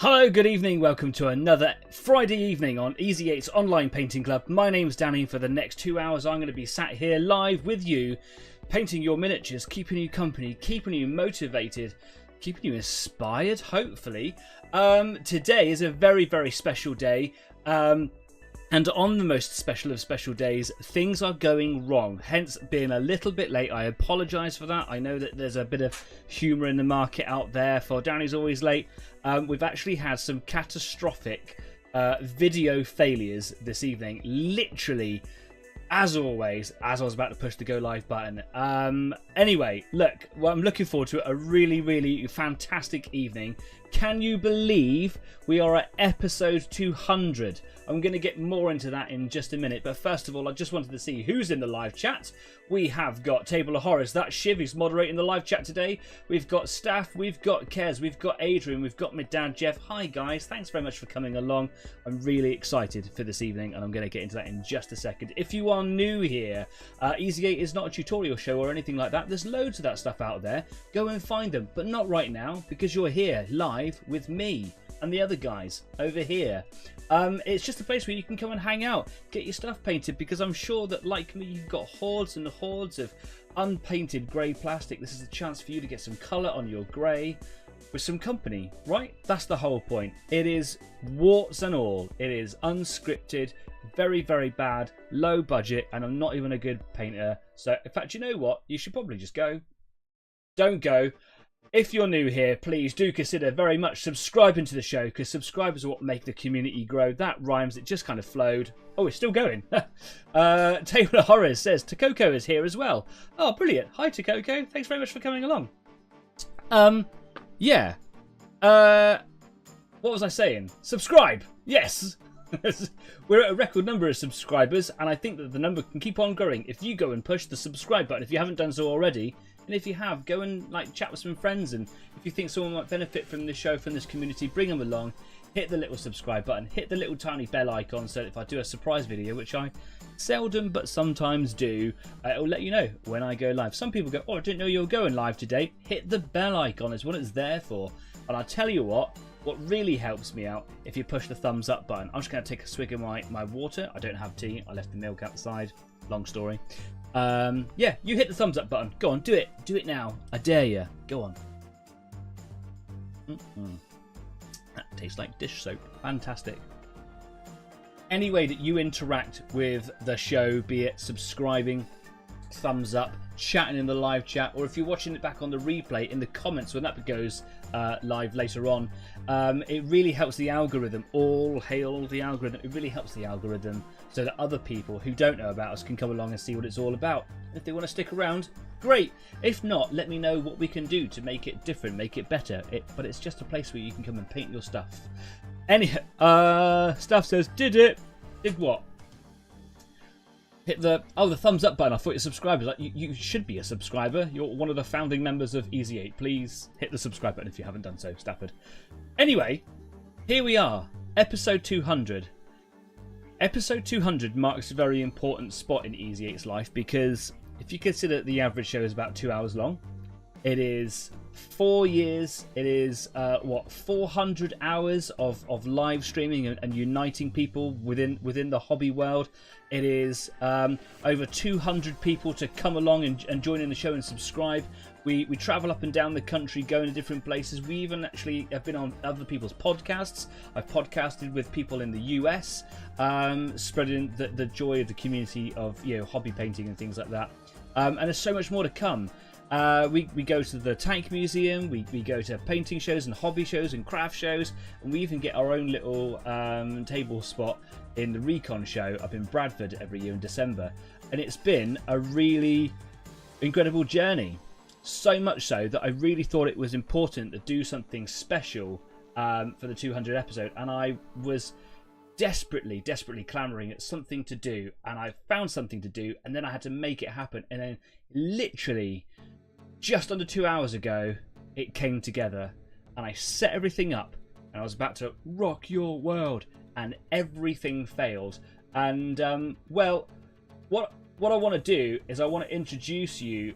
Hello, good evening, welcome to another Friday evening on Easy 8's Online Painting Club. My name's Danny. For the next 2 hours I'm going to be sat here live with you, painting your miniatures, keeping you company, keeping you motivated, keeping you inspired, hopefully. Today is a very, very special day. And on the most special of special days, things are going wrong, hence being a little bit late. I apologise for that. I know that there's a bit of humour in the market out there for Danny's always late. We've actually had some catastrophic video failures this evening. Literally, as always, as I was about to push the go live button. Anyway, look, well, I'm looking forward to a really, really fantastic evening. Can you believe we are at episode 200? I'm going to get more into that in just a minute. But first of all, I just wanted to see who's in the live chat. We have got Table of Horrors. That's Shiv, who's moderating the live chat today. We've got Staff, we've got Kez, we've got Adrian, we've got my dad, Jeff. Hi, guys. Thanks very much for coming along. I'm really excited for this evening, and I'm going to get into that in just a second. If you are new here, Easy 8 is not a tutorial show or anything like that. There's loads of that stuff out there. Go and find them, but not right now, because you're here live with me and the other guys over here. It's just a place where you can come and hang out, get your stuff painted, because I'm sure that, like me, you've got hordes and hordes of unpainted grey plastic. This is a chance for you to get some colour on your grey with some company, right? That's the whole point. It is warts and all. It is unscripted, very, very bad, low budget, and I'm not even a good painter. So, in fact, you know what? You should probably just go. Don't go. If you're new here, please do consider very much subscribing to the show, because subscribers are what make the community grow. That rhymes. It just kind of flowed. Oh, it's still going. Table of Horrors says Takoko is here as well. Oh, brilliant. Hi, Takoko. Thanks very much for coming along. Yeah. What was I saying? Subscribe. Yes. We're at a record number of subscribers, and I think that the number can keep on growing if you go and push the subscribe button if you haven't done so already. And if you have, go and chat with some friends, and if you think someone might benefit from this show, from this community, bring them along. Hit the little subscribe button, hit the little tiny bell icon, so that if I do a surprise video, which I seldom but sometimes do, it'll let you know when I go live. Some people go, oh, I didn't know you were going live today. Hit the bell icon, it's what it's there for. And I'll tell you what really helps me out, if you push the thumbs up button. I'm just going to take a swig of my water. I don't have tea, I left the milk outside. Long story. Yeah, you hit the thumbs up button. Go on, do it. Do it now. I dare you. Go on. That tastes like dish soap. Fantastic. Any way that you interact with the show, be it subscribing, thumbs up, chatting in the live chat, or if you're watching it back on the replay in the comments when that goes live later on, it really helps the algorithm. All hail the algorithm. It really helps the algorithm so that other people who don't know about us can come along and see what it's all about. And if they want to stick around, great. If not, let me know what we can do to make it different, make it better. But it's just a place where you can come and paint your stuff. Anyhow, Stuff says, did it? Did what? Hit the thumbs up button. I thought you're subscribers. You should be a subscriber. You're one of the founding members of Easy 8. Please hit the subscribe button if you haven't done so, Stafford. Anyway, here we are, episode 200. Episode 200 marks a very important spot in Easy 8's life, because if you consider the average show is about 2 hours long, it is 4 years. It is 400 hours of live streaming and uniting people within the hobby world. It is over 200 people to come along and join in the show and subscribe. We travel up and down the country, going to different places. We even actually have been on other people's podcasts. I've podcasted with people in the US, spreading the joy of the community of hobby painting and things like that. And there's so much more to come. We go to the Tank Museum, we go to painting shows and hobby shows and craft shows, and we even get our own little table spot in the Recon show up in Bradford every year in December. And it's been a really incredible journey. So much so that I really thought it was important to do something special for the 200 episode, and I was desperately clamoring at something to do, and I found something to do, and then I had to make it happen. And then literally just under 2 hours ago it came together, and I set everything up, and I was about to rock your world, and everything failed. And well, what I want to do is I want to introduce you,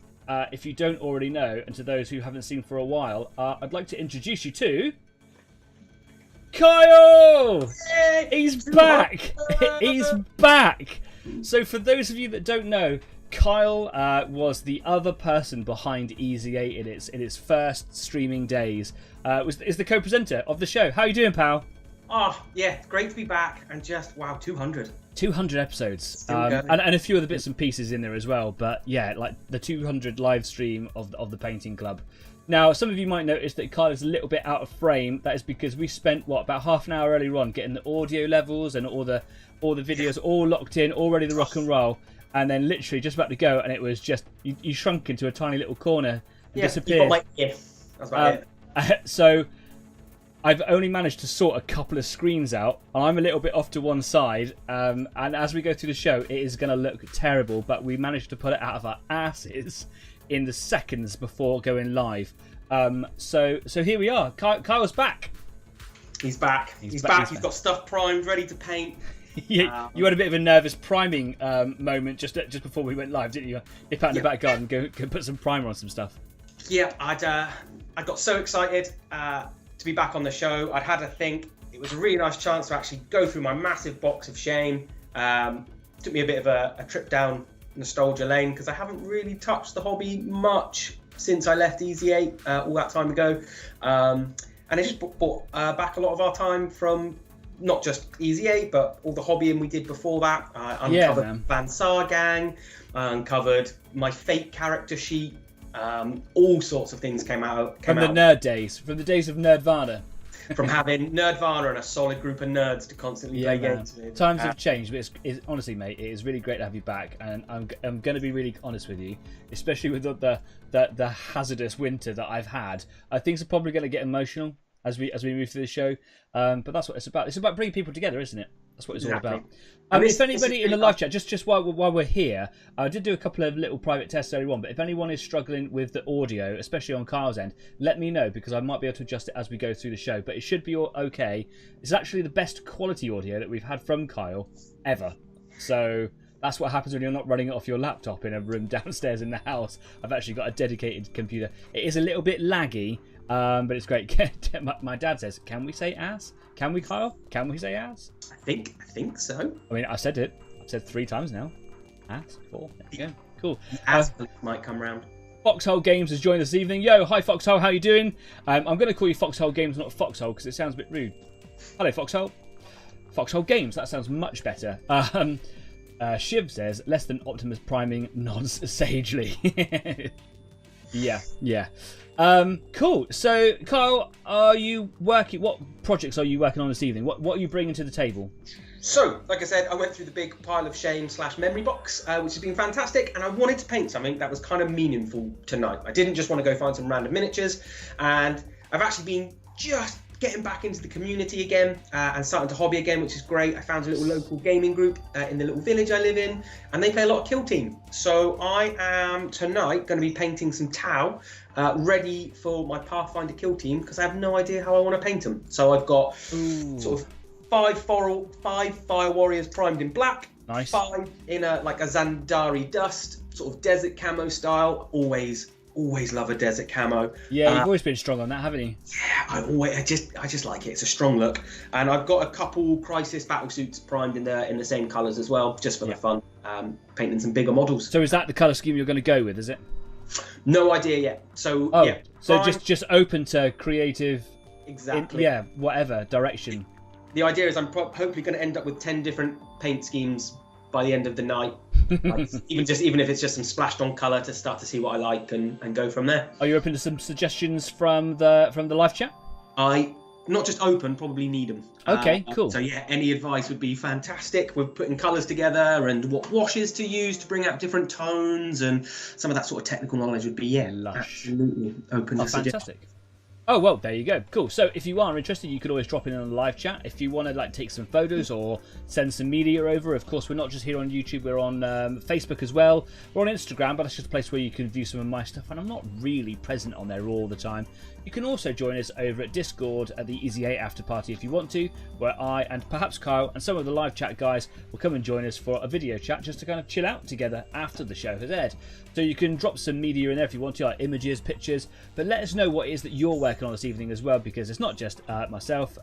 if you don't already know, and to those who haven't seen for a while, I'd like to introduce you to Kyle! Yay! He's back! He's back! So for those of you that don't know, Kyle was the other person behind Easy 8 in its first streaming days. Is the co-presenter of the show. How are you doing, pal? Oh, yeah, great to be back. And just, wow, 200. 200 episodes. And a few other bits and pieces in there as well. But yeah, like the 200 live stream of the Painting Club. Now, some of you might notice that Kyle is a little bit out of frame. That is because we spent, about half an hour earlier on getting the audio levels and all the videos all locked in, all ready to rock and roll. And then literally just about to go, and it was just, you shrunk into a tiny little corner and disappeared. That's about it. So I've only managed to sort a couple of screens out. I'm a little bit off to one side. And as we go through the show, it is going to look terrible. But we managed to pull it out of our asses in the seconds before going live. So here we are. Kyle's back. He's back. He's back. He's got stuff primed, ready to paint. You had a bit of a nervous priming moment just before we went live, didn't you? Nip out in the back garden, go put some primer on some stuff. Yeah, I got so excited to be back on the show. I'd had a think. It was a really nice chance to actually go through my massive box of shame. Took me a bit of a trip down nostalgia lane because I haven't really touched the hobby much since I left Easy 8 all that time ago. And it just brought back a lot of our time from not just Easy 8, but all the hobbying we did before that. I uncovered Van Saar Gang, I uncovered my fake character sheet. All sorts of things came out. From the nerd days, from the days of Nerdvana. From having Nerdvana and a solid group of nerds to constantly play games with. Times have changed, but it's honestly, mate, it is really great to have you back. And I'm going to be really honest with you, especially with the hazardous winter that I've had. Things are probably going to get emotional as we move through the show. But that's what it's about. It's about bringing people together, isn't it? That's what it's all about. If anybody in the live chat, just while we're here, I did do a couple of little private tests earlier on, but if anyone is struggling with the audio, especially on Kyle's end, let me know because I might be able to adjust it as we go through the show, but it should be all okay. It's actually the best quality audio that we've had from Kyle ever. So that's what happens when you're not running it off your laptop in a room downstairs in the house. I've actually got a dedicated computer. It is a little bit laggy, but it's great. My dad says, can we say ass? Can we, Kyle? Can we say ass? I think so. I mean, I've said it. I've said 3 times now. Ass, 4. There you go. Cool. Ass might come round. Foxhole Games has joined this evening. Yo, hi Foxhole, how you doing? I'm going to call you Foxhole Games, not Foxhole, because it sounds a bit rude. Hello, Foxhole. Foxhole Games, that sounds much better. Shiv says, less than Optimus priming, nods sagely. Yeah. Cool. So, Kyle, what projects are you working on this evening? What are you bringing to the table? So, like I said, I went through the big pile of shame / memory box, which has been fantastic, and I wanted to paint something that was kind of meaningful tonight. I didn't just want to go find some random miniatures, and I've actually been just getting back into the community again and starting to hobby again, which is great. I found a little local gaming group in the little village I live in, and they play a lot of Kill Team. So I am tonight going to be painting some Tau, ready for my Pathfinder Kill Team, because I have no idea how I want to paint them. So I've got sort of 5 Fire Warriors primed in black, nice. 5 in a Zandari dust, sort of desert camo style. Always love a desert camo. Yeah, you've always been strong on that, haven't you? Yeah, I just like it. It's a strong look, and I've got a couple Crisis battle suits primed in the same colours as well, just for the fun. Painting some bigger models. So is that the colour scheme you're going to go with? Is it? No idea yet. So yeah. So just open to creative. Exactly. Whatever direction. The idea is I'm hopefully going to end up with 10 different paint schemes by the end of the night. even if it's just some splashed on colour to start to see what I like and go from there. Are you open to some suggestions from the live chat? I not just open, probably need them. Okay, cool. So yeah, any advice would be fantastic. We're putting colours together and what washes to use to bring out different tones, and some of that sort of technical knowledge would be lush. Absolutely open to suggestions. Fantastic. Oh, well, there you go. Cool. So if you are interested, you could always drop in on the live chat. If you want to take some photos or send some media over, of course, we're not just here on YouTube. We're on Facebook as well. We're on Instagram, but that's just a place where you can view some of my stuff. And I'm not really present on there all the time. You can also join us over at Discord at the Easy 8 After Party if you want to, where I and perhaps Kyle and some of the live chat guys will come and join us for a video chat just to kind of chill out together after the show has aired. So you can drop some media in there if you want to, like images, pictures, but let us know what it is that you're working working on this evening as well, because it's not just myself.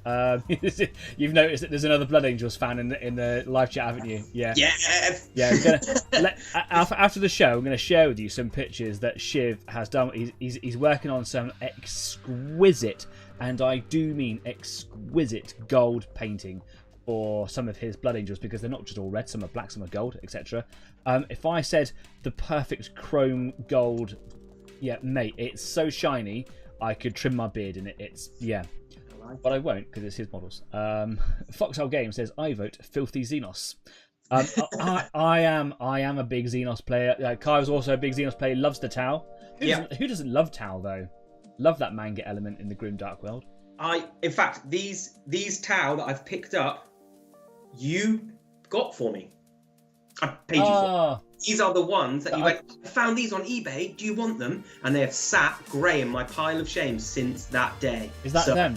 You've noticed that there's another Blood Angels fan in the live chat, haven't you? Yeah. Yes. Yeah. After the show, I'm going to share with you some pictures that Shiv has done. He's working on some exquisite, and I do mean exquisite, gold painting for some of his Blood Angels, because they're not just all red, some are black, some are gold, etc. If I said the perfect chrome gold, yeah, mate, it's so shiny I could trim my beard in it. It's, yeah, but I won't, because it's his models. Foxhole Game says, I vote Filthy Xenos. I am a big Xenos player. Kai's also a big Xenos player. Loves the Tau. Who doesn't love Tau though? Love that manga element in the grim dark world. In fact, these Tau that I've picked up, you got for me. I paid you for. These are the ones that you went, I found these on eBay. Do you want them? And they have sat grey in my pile of shame since that day. Is that them?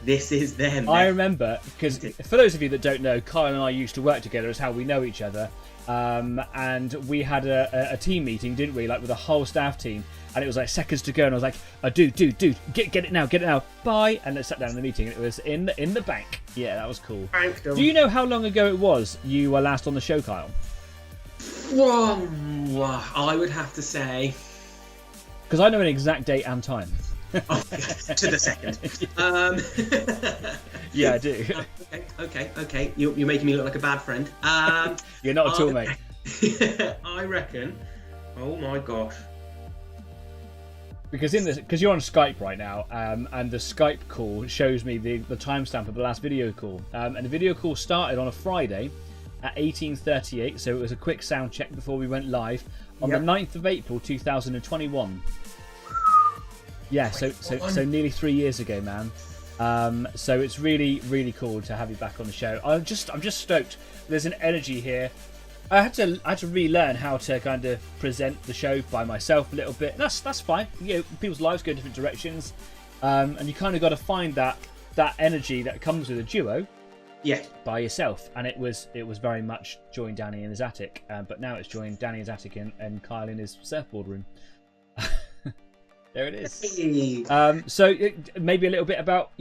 This is them. I remember, because for those of you that don't know, Kyle and I used to work together. Is how we know each other. And we had a team meeting, didn't we? Like with a whole staff team. And it was like seconds to go, and I was like, dude, get it now, bye. And let's sat down in the meeting, and it was in the bank. Yeah, that was cool. Do you know how long ago it was you were last on the show, Kyle? I would have to say, because I know an exact date and time. To the second. Yeah, I do. Okay. You're making me look like a bad friend. You're not at all, mate. I reckon. Oh my gosh. Because you're on Skype right now, and the Skype call shows me the timestamp of the last video call, and the video call started on a Friday at 18:38, so it was a quick sound check before we went live on the 9th of April 2021. Yeah, so nearly 3 years ago, man. So it's really, really cool to have you back on the show. I'm just stoked. There's an energy here. I had to relearn how to kind of present the show by myself a little bit. That's fine. You know, people's lives go different directions, and you kind of got to find that energy that comes with a duo. Yeah. By yourself, and it was very much join Danny in his attic, but now it's joined Danny in his attic and Kyle in his surfboard room. There it is. Hey. So maybe a little bit about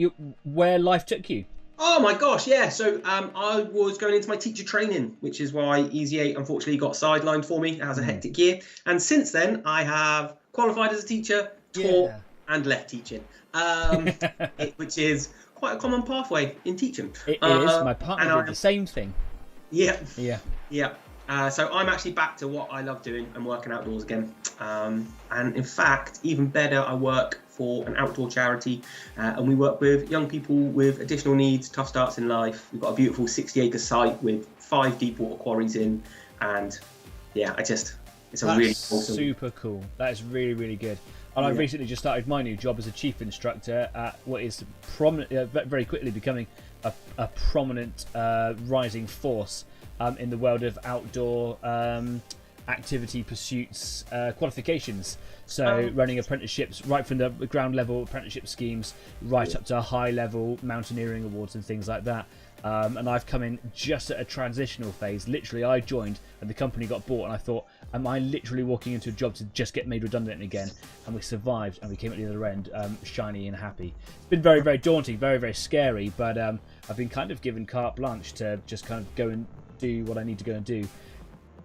where life took you. Oh my gosh, yeah. So I was going into my teacher training, which is why Easy 8 unfortunately got sidelined for me. It has a hectic year. And since then, I have qualified as a teacher, taught, and left teaching, which is quite a common pathway in teaching. It is. My partner did the same thing. Yeah. Yeah. Yeah. So I'm actually back to what I love doing and working outdoors again. And in fact, even better, I work for an outdoor charity, and we work with young people with additional needs, tough starts in life. We've got a beautiful 60-acre site with 5 deep water quarries in, and yeah, it's a really awesome. Super cool. That is really, really good. And I've recently just started my new job as a chief instructor at what is very quickly becoming a prominent rising force in the world of outdoor activity pursuits, qualifications. So running apprenticeships right from the ground level apprenticeship schemes right up to high level mountaineering awards and things like that. And I've come in just at a transitional phase. Literally, I joined and the company got bought, and I thought, am I literally walking into a job to just get made redundant again? And we survived, and we came at the other end shiny and happy. It's been very, very daunting, very, very scary, but I've been kind of given carte blanche to just kind of go and do what I need to go and do.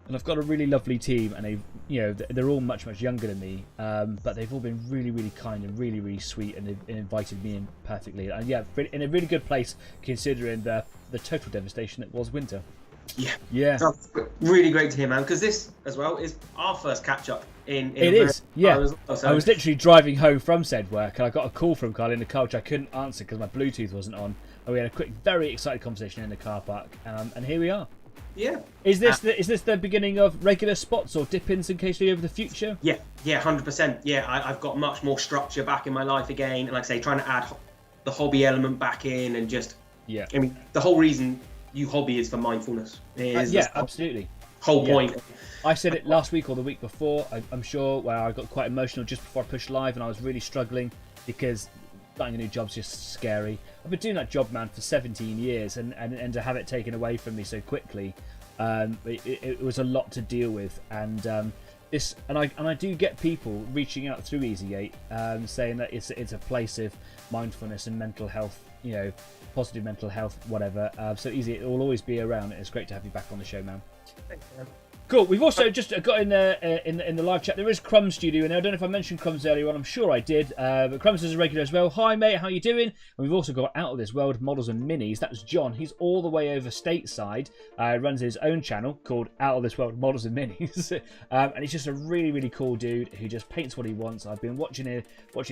And I've got a really lovely team, and they're all much, much younger than me, but they've all been really, really kind and really, really sweet, and they've invited me in perfectly. And yeah, in a really good place considering the total devastation that was winter. Yeah. That's really great to hear, man, because this as well is our first catch up in it is. Yeah. Well, so. I was literally driving home from said work, and I got a call from Carl in the car, which I couldn't answer because my Bluetooth wasn't on. And we had a quick, very excited conversation in the car park, and here we are. Yeah. Is this the beginning of regular spots or dip-ins occasionally over the future? Yeah, 100%. Yeah, I've got much more structure back in my life again, and like I say, trying to add the hobby element back in, and just I mean, the whole reason you hobby is for mindfulness. Absolutely. Whole point. I said it last week or the week before. I'm sure where I got quite emotional just before I pushed live, and I was really struggling because starting a new job's just scary. I've been doing that job, man, for 17 years, and to have it taken away from me so quickly, it was a lot to deal with. And this, and I do get people reaching out through Easy 8, saying that it's a place of mindfulness and mental health, positive mental health, whatever. So Easy 8 will always be around. It's great to have you back on the show, man. Thanks, man. Cool. We've also just got in the live chat. There is Crumbs Studio in there. I don't know if I mentioned Crumbs earlier on. I'm sure I did. But Crumbs is a regular as well. Hi, mate. How you doing? And we've also got Out of This World Models and Minis. That's John. He's all the way over stateside. Runs his own channel called Out of This World Models and Minis. And he's just a really, really cool dude who just paints what he wants. I've been watching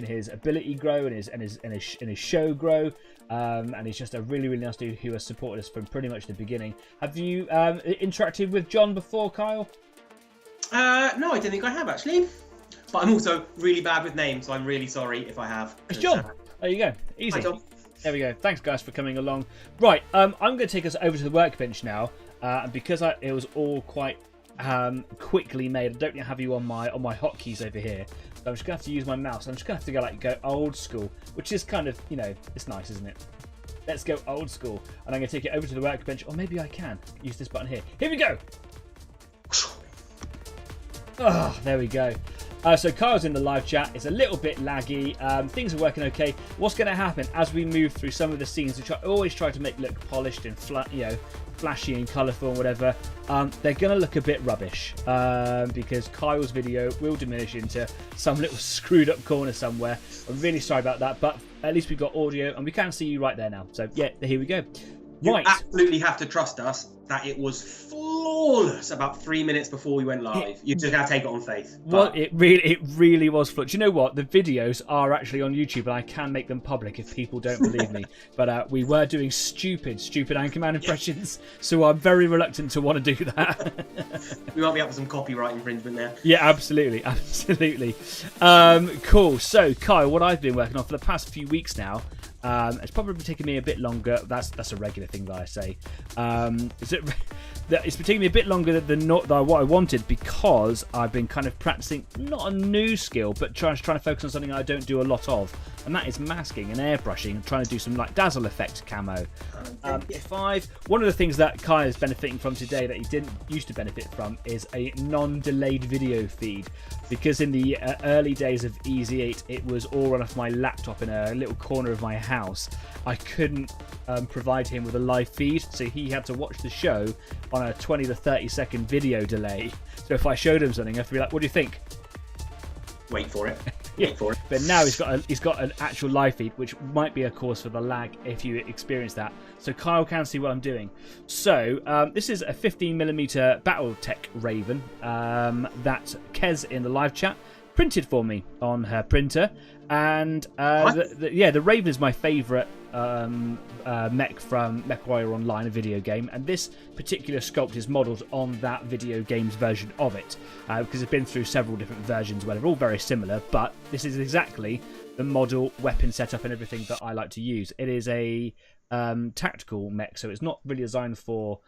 his ability grow and his show grow. And he's just a really, really nice dude who has supported us from pretty much the beginning. Have you interacted with John before, Kyle? No, I don't think I have, actually. But I'm also really bad with names, so I'm really sorry if I have. It's John. There you go. Easy. Hi, John. There we go. Thanks, guys, for coming along. Right, I'm going to take us over to the workbench now. And because it was all quite quickly made, I don't have you on my hotkeys over here. So I'm just going to have to use my mouse. I'm just going to have to go old school, which is kind of, it's nice, isn't it? Let's go old school. And I'm going to take it over to the workbench. Or maybe I can use this button here. Here we go. Oh, there we go. So Kyle's in the live chat. It's a little bit laggy. Things are working okay. What's going to happen as we move through some of the scenes, which I always try to make look polished and flashy and colourful and whatever, they're going to look a bit rubbish because Kyle's video will diminish into some little screwed up corner somewhere. I'm really sorry about that, but at least we've got audio and we can see you right there now. So yeah, here we go. You absolutely have to trust us that it was flawless about 3 minutes before we went live. You just gotta take it on faith. Well, it really was flawless. You know what? The videos are actually on YouTube, and I can make them public if people don't believe me. But we were doing stupid Anchorman impressions, so I'm very reluctant to want to do that. We might be up for some copyright infringement there. Yeah, absolutely. Cool. So, Kyle, what I've been working on for the past few weeks now. It's probably taken me a bit longer. That's a regular thing that I say. It's been taking me a bit longer than what I wanted because I've been kind of practicing not a new skill, but trying to focus on something I don't do a lot of, and that is masking and airbrushing and trying to do some like dazzle effect camo. One of the things that Kai is benefiting from today that he didn't used to benefit from is a non-delayed video feed, because in the early days of Easy 8 it was all run off my laptop in a little corner of my house. I couldn't provide him with a live feed, so he had to watch the show on a 20 to 30 second video delay. So if I showed him something, I have to be like, what do you think? Wait for it. Yeah. Wait for it. But now he's got an actual live feed, which might be a cause for the lag if you experience that. So Kyle can see what I'm doing. So this is a 15mm Battletech Raven that Kez in the live chat printed for me on her printer, and the Raven is my favourite mech from MechWarrior Online, a video game, and this particular sculpt is modelled on that video game's version of it, because it's been through several different versions where they're all very similar, but this is exactly the model, weapon setup and everything that I like to use. It is a tactical mech, so it's not really designed for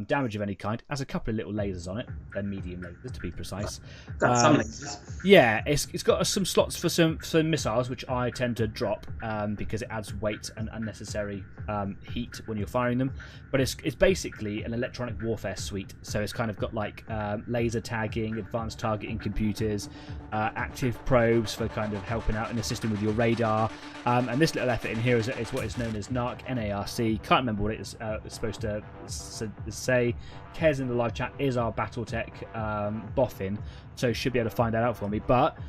damage of any kind. It has a couple of little lasers on it. They're medium lasers, to be precise. Got some lasers. Yeah, it's got some slots for some missiles, which I tend to drop because it adds weight and unnecessary heat when you're firing them. But it's basically an electronic warfare suite. So it's kind of got like laser tagging, advanced targeting computers, active probes for kind of helping out and assisting with your radar. And this little effort in here is what is known as NARC, N-A-R-C. Can't remember what it is supposed to say. Kez in the live chat is our Battletech boffin, so should be able to find that out for me. But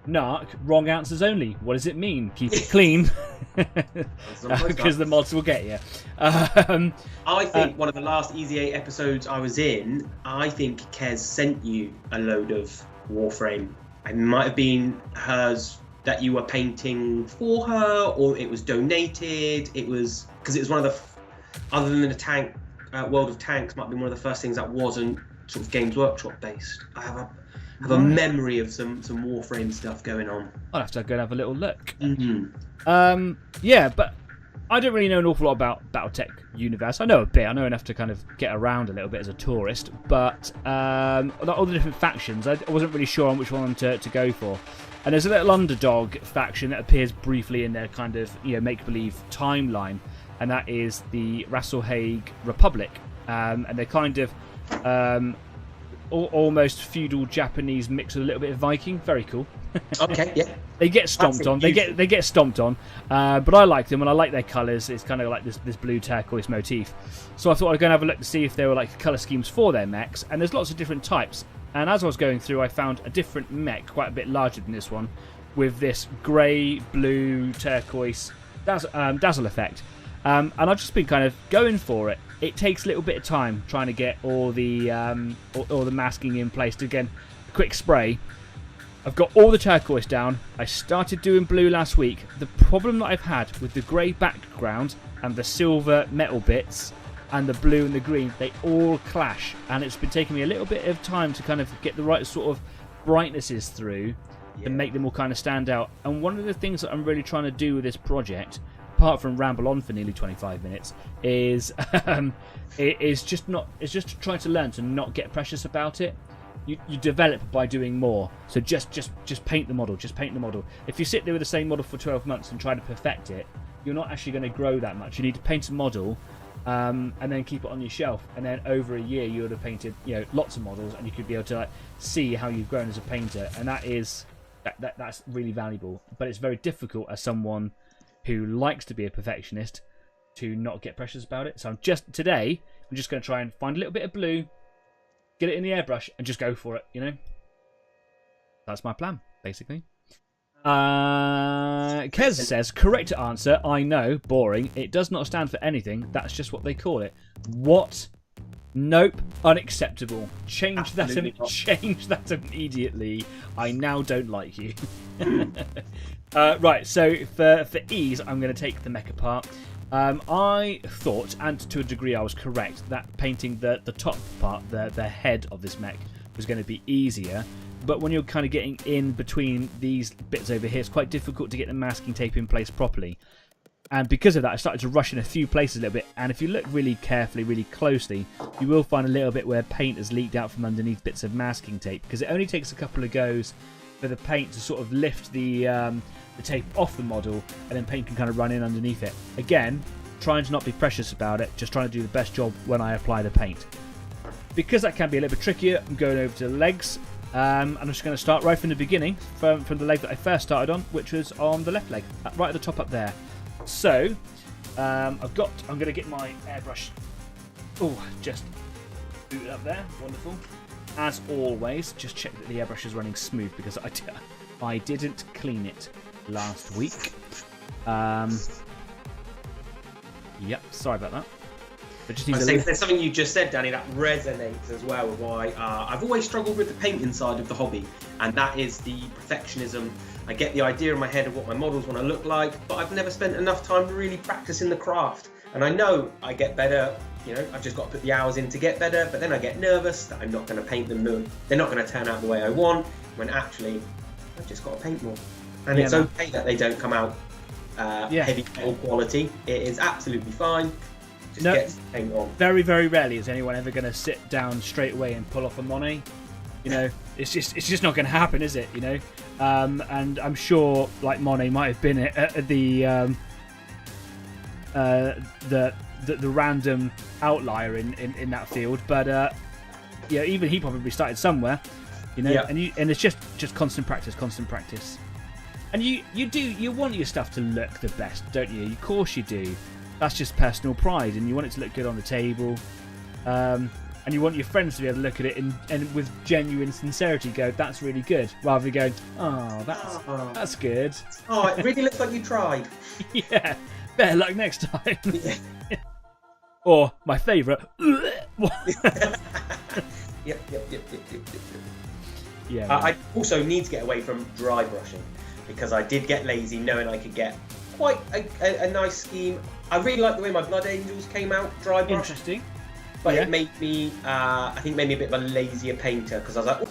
NARC, wrong answers only. What does it mean? Keep it clean, because the mods will get you. I think one of the last Easy 8 episodes I was in, I think Kez sent you a load of Warframe. It might have been hers that you were painting for her, or it was donated. It was because it was one of the, other than the tank. World of Tanks might be one of the first things that wasn't sort of Games Workshop based. I have a memory of some Warframe stuff going on. I'll have to go and have a little look. Mm-hmm. Yeah, but I don't really know an awful lot about Battletech universe. I know a bit. I know enough to kind of get around a little bit as a tourist. But all the different factions, I wasn't really sure on which one to go for. And there's a little underdog faction that appears briefly in their kind of make-believe timeline. And that is the Rasselhaig Republic, and they're kind of almost feudal Japanese mix with a little bit of Viking. Very cool. Okay, yeah. They get stomped on. They get stomped on. But I like them, and I like their colours. It's kind of like this blue turquoise motif. So I thought I'd go and have a look to see if there were like colour schemes for their mechs. And there's lots of different types. And as I was going through, I found a different mech, quite a bit larger than this one, with this grey, blue, turquoise dazzle effect. And I've just been kind of going for it. It takes a little bit of time trying to get all the masking in place. Again, a quick spray. I've got all the turquoise down. I started doing blue last week. The problem that I've had with the grey background and the silver metal bits and the blue and the green, they all clash. And it's been taking me a little bit of time to kind of get the right sort of brightnesses through to make them all kind of stand out. And one of the things that I'm really trying to do with this project, apart from ramble on for nearly 25 minutes, is just trying to learn to not get precious about it. You develop by doing more. So just paint the model. Just paint the model. If you sit there with the same model for 12 months and try to perfect it, you're not actually going to grow that much. You need to paint a model and then keep it on your shelf. And then over a year, you would have painted lots of models, and you could be able to see how you've grown as a painter. And that's really valuable. But it's very difficult as someone who likes to be a perfectionist to not get precious about it. So I'm just going to try and find a little bit of blue, get it in the airbrush, and just go for it, That's my plan, basically. Kez says, correct answer, I know, boring. It does not stand for anything. That's just what they call it. What? Nope, unacceptable. Change that immediately. I now don't like you. Right, so for ease, I'm going to take the mech apart. I thought, and to a degree I was correct, that painting the top part, the head of this mech, was going to be easier. But when you're kind of getting in between these bits over here, it's quite difficult to get the masking tape in place properly. And because of that, I started to rush in a few places a little bit. And if you look really carefully, really closely, you will find a little bit where paint has leaked out from underneath bits of masking tape. Because it only takes a couple of goes for the paint to sort of lift the tape off the model, and then paint can kind of run in underneath it. Again, trying to not be precious about it, just trying to do the best job when I apply the paint. Because that can be a little bit trickier, I'm going over to the legs. I'm just going to start right from the beginning, from the leg that I first started on, which was on the left leg, right at the top up there. So, I'm going to get my airbrush. Oh, just boot it up there. Wonderful. As always, just check that the airbrush is running smooth, because I didn't clean it last week. Yep, sorry about that. There's something you just said, Danny, that resonates as well with why I've always struggled with the painting side of the hobby, and that is the perfectionism. I get the idea in my head of what my models want to look like, but I've never spent enough time really practicing the craft. And I know I get better, I've just got to put the hours in to get better, but then I get nervous that I'm not going to paint them, they're not going to turn out the way I want, when actually I've just got to paint more. And it's okay that they don't come out heavy metal quality. It is absolutely fine. Get paint on. Very, very rarely is anyone ever going to sit down straight away and pull off a Monet. It's just not going to happen, is it? And I'm sure, like, Monet might have been at the random outlier in that field, but even he probably started somewhere, and it's just constant practice. And you want your stuff to look the best, don't you? Of course you do. That's just personal pride, and you want it to look good on the table, and you want your friends to be able to look at it and with genuine sincerity go, that's really good, rather than going, oh, that's good. Oh, it really looks like you tried. Yeah, better luck next time. Yeah. Or my favourite. Yep. Yeah. I also need to get away from dry brushing, because I did get lazy knowing I could get quite a nice scheme. I really like the way my Blood Angels came out dry brush. Interesting. But it made me, I think, made me a bit of a lazier painter, because I was like,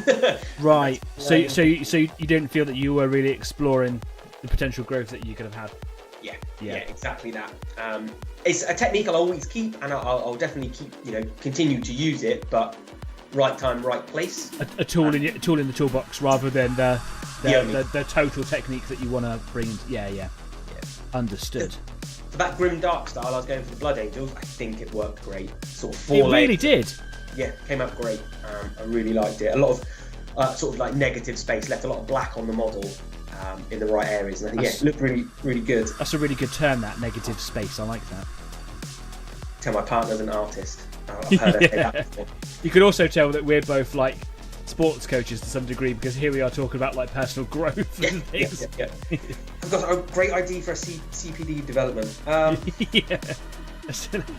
oh. Right. So you didn't feel that you were really exploring the potential growth that you could have had. Yeah, exactly that. It's a technique I'll always keep, and I'll definitely keep, continue to use it, but right time, right place. A tool in the toolbox, rather than the total technique that you want to bring. Yeah. Understood. For that grim dark style, I was going for the Blood Angels. I think it worked great. Sort of It really did. Yeah, came out great. I really liked it. A lot of sort of like negative space, left a lot of black on the model in the right areas, and I think it looked really, really good. That's a really good term, that negative space. I like that. Tell my partner's an artist. I've heard her say that before. You could also tell that we're both like sports coaches to some degree, because here we are talking about like personal growth and things. Yeah. I've got a great idea for a CPD development. Yeah.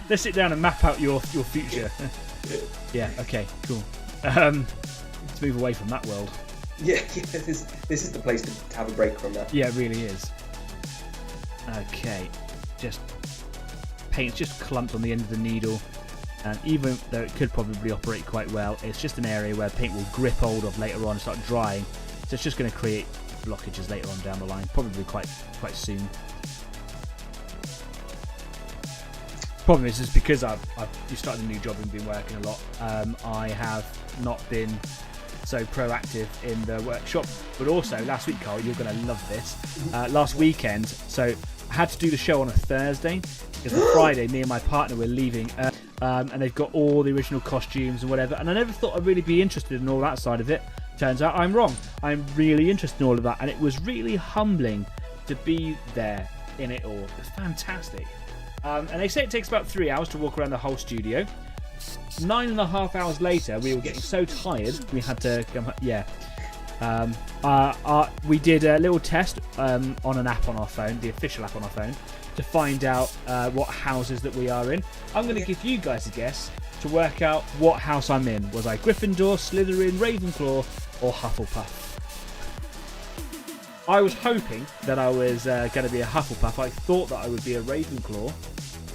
Let's sit down and map out your future. Yeah. Okay. Cool. Let's move away from that world. Yeah. This is the place to have a break from that. Yeah, it really is. Okay. Paint's just clumped on the end of the needle. And even though it could probably operate quite well, it's just an area where paint will grip hold of later on and start drying. So it's just going to create blockages later on down the line, probably quite soon. Problem is because I've started a new job and been working a lot. I have not been so proactive in the workshop. But also last week, Carl, you're going to love this. Last weekend, so I had to do the show on a Thursday because on Friday, me and my partner were leaving. And they've got all the original costumes and whatever, and I never thought I'd really be interested in all that side of it. Turns out I'm wrong. I'm really interested in all of that, and it was really humbling to be there in it all. It was fantastic. And they say it takes about 3 hours to walk around the whole studio. 9.5 hours later, we were getting so tired we had to come. Yeah. We did a little test on an app on our phone, the official app on our phone, to find out what houses that we are in. I'm going to give you guys a guess to work out what house I'm in. Was I Gryffindor, Slytherin, Ravenclaw, or Hufflepuff? I was hoping that I was going to be a Hufflepuff. I thought that I would be a Ravenclaw.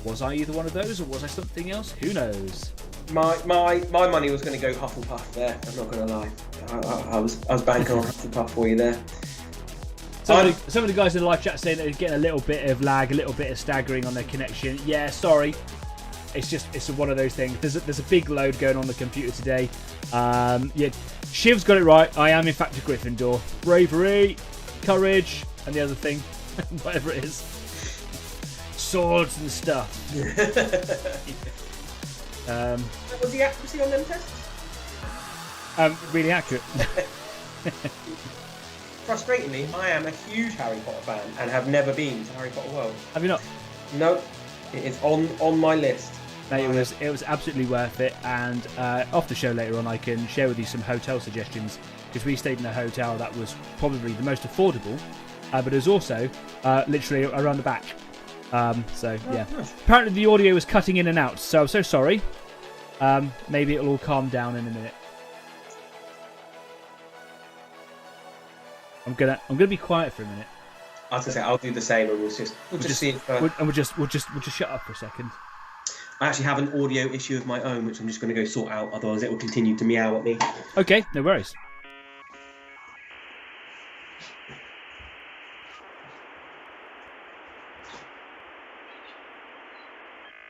Was I either one of those, or was I something else? Who knows? My money was going to go Hufflepuff there. I'm not going to lie. I was banking on Hufflepuff for you there. Some of the guys in the live chat saying that they're getting a little bit of lag, a little bit of staggering on their connection. Yeah, sorry. It's one of those things. There's a big load going on the computer today. Yeah, Shiv's got it right. I am in fact a Gryffindor. Bravery, courage, and the other thing, whatever it is, swords and stuff. What was the accuracy on them tests? Really accurate. Frustratingly, I am a huge Harry Potter fan and have never been to Harry Potter World. Have you not? No, it is on my list. Mate, it was absolutely worth it, and off the show later on I can share with you some hotel suggestions, because we stayed in a hotel that was probably the most affordable, but it was also literally around the back. So yeah, Nice. Apparently the audio was cutting in and out, so I'm so sorry. Maybe it'll all calm down in a minute. I'm gonna be quiet for a minute. I was gonna say I'll do the same, and we'll just see it first. We'll just shut up for a second. I actually have an audio issue of my own, which I'm just going to go sort out. Otherwise, it will continue to meow at me. Okay, no worries.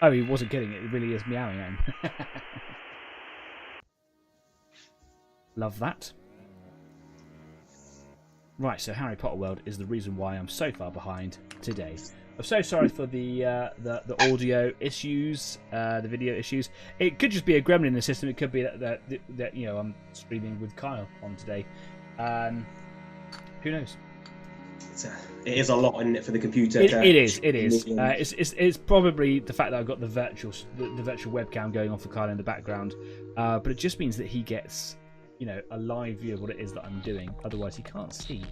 Oh, he wasn't kidding. It really is meowing at him. Love that. Right, so Harry Potter World is the reason why I'm so far behind today. I'm so sorry for the audio issues, the video issues. It could just be a gremlin in the system. It could be that you know, I'm streaming with Kyle on today. Who knows? It is a lot in it for the computer. It is. It's probably the fact that I've got the virtual webcam going on for Kyle in the background, but it just means that he gets, you know, a live view of what it is that I'm doing. Otherwise, he can't see.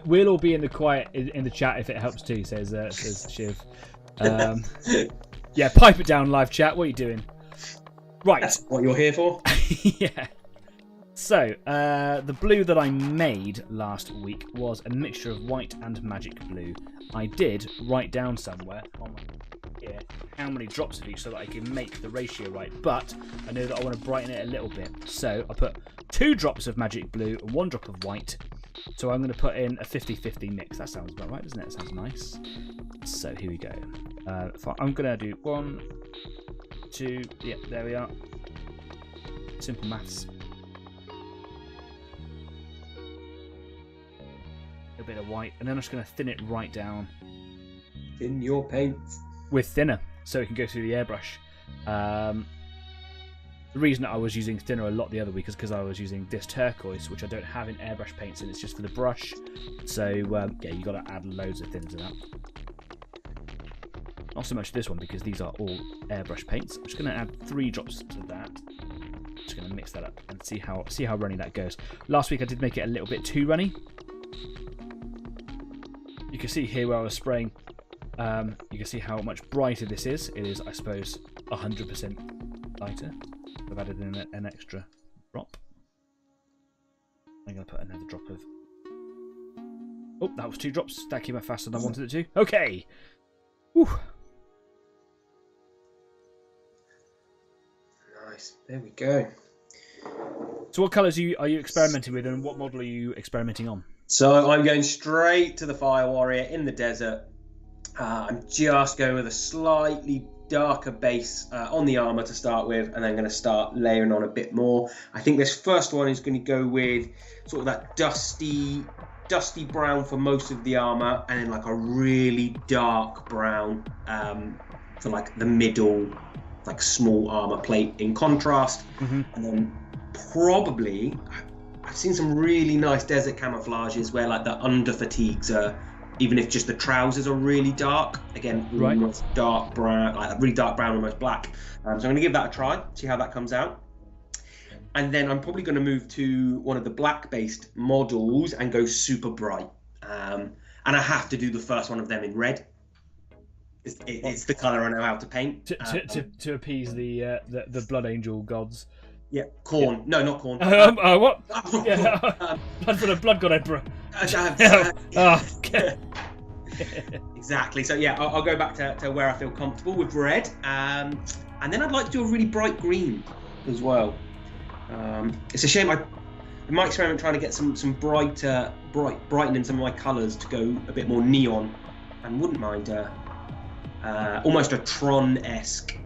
We'll all be in the quiet in the chat if it helps too, says Shiv. Yeah, pipe it down, live chat. What are you doing? Right. That's what you're here for. Yeah. So, the blue that I made last week was a mixture of white and magic blue. I did write down somewhere on here how many drops of each so that I can make the ratio right, but I know that I want to brighten it a little bit. So I put 2 drops of magic blue and 1 drop of white. So I'm going to put in a 50-50 mix. That sounds about right, doesn't it? That sounds nice. So here we go. I'm going to do 1, 2, yeah, there we are. Simple maths. A bit of white, and then I'm just going to thin it right down. In your paints. With thinner, so it can go through the airbrush. The reason that I was using thinner a lot the other week is because I was using this turquoise, which I don't have in airbrush paints, and it's just for the brush. So yeah, you got to add loads of thinner to that. Not so much this one because these are all airbrush paints. I'm just going to add 3 drops to that. Just going to mix that up and see how runny that goes. Last week I did make it a little bit too runny. You can see here where I was spraying. You can see how much brighter this is. It is, I suppose, 100% lighter. I've added in an extra drop. I'm going to put another drop of... Oh, that was 2 drops. That came out faster than I wanted it to. Okay. Whew. Nice. There we go. So what colours are you experimenting with, and what model are you experimenting on? So I'm going straight to the Fire Warrior in the desert. I'm just going with a slightly darker base on the armour to start with, and then going to start layering on a bit more. I think this first one is going to go with sort of that dusty brown for most of the armour, and then like a really dark brown for like the middle, like small armour plate in contrast. And then probably I've seen some really nice desert camouflages where like the under fatigues are, even if just the trousers are really dark, again, almost dark brown, like really dark brown, almost black. So I'm going to give that a try, see how that comes out. And then I'm probably going to move to one of the black-based models and go super bright. And I have to do the first one of them in red. It's the colour I know how to paint. To appease the Blood Angel gods. Yeah, corn. No, not corn. What? Blood for the Blood God Emperor. Exactly. So yeah, I'll go back to where I feel comfortable with red, and then I'd like to do a really bright green as well. It's a shame in my experiment trying to get some brightening some of my colours to go a bit more neon, and wouldn't mind almost a Tron-esque.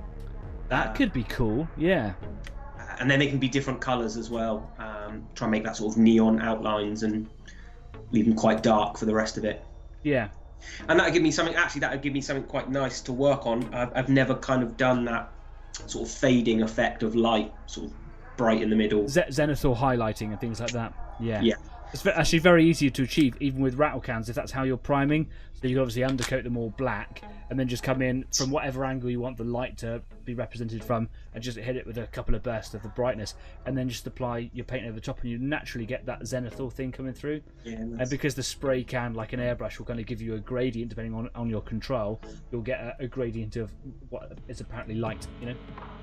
That could be cool. Yeah. And then they can be different colours as well. Try and make that sort of neon outlines and leave them quite dark for the rest of it. Yeah. And that would give me something. Actually, that would give me something quite nice to work on. I've never kind of done that sort of fading effect of light, sort of bright in the middle. Zenithal highlighting and things like that. Yeah. Yeah. It's actually very easy to achieve, even with rattle cans, if that's how you're priming. So you can obviously undercoat them all black, and then just come in from whatever angle you want the light to be represented from, and just hit it with a couple of bursts of the brightness, and then just apply your paint over the top, and you naturally get that zenithal thing coming through. Yeah, and because the spray can, like an airbrush, will kind of give you a gradient depending on your control, you'll get a gradient of what is apparently light, you know?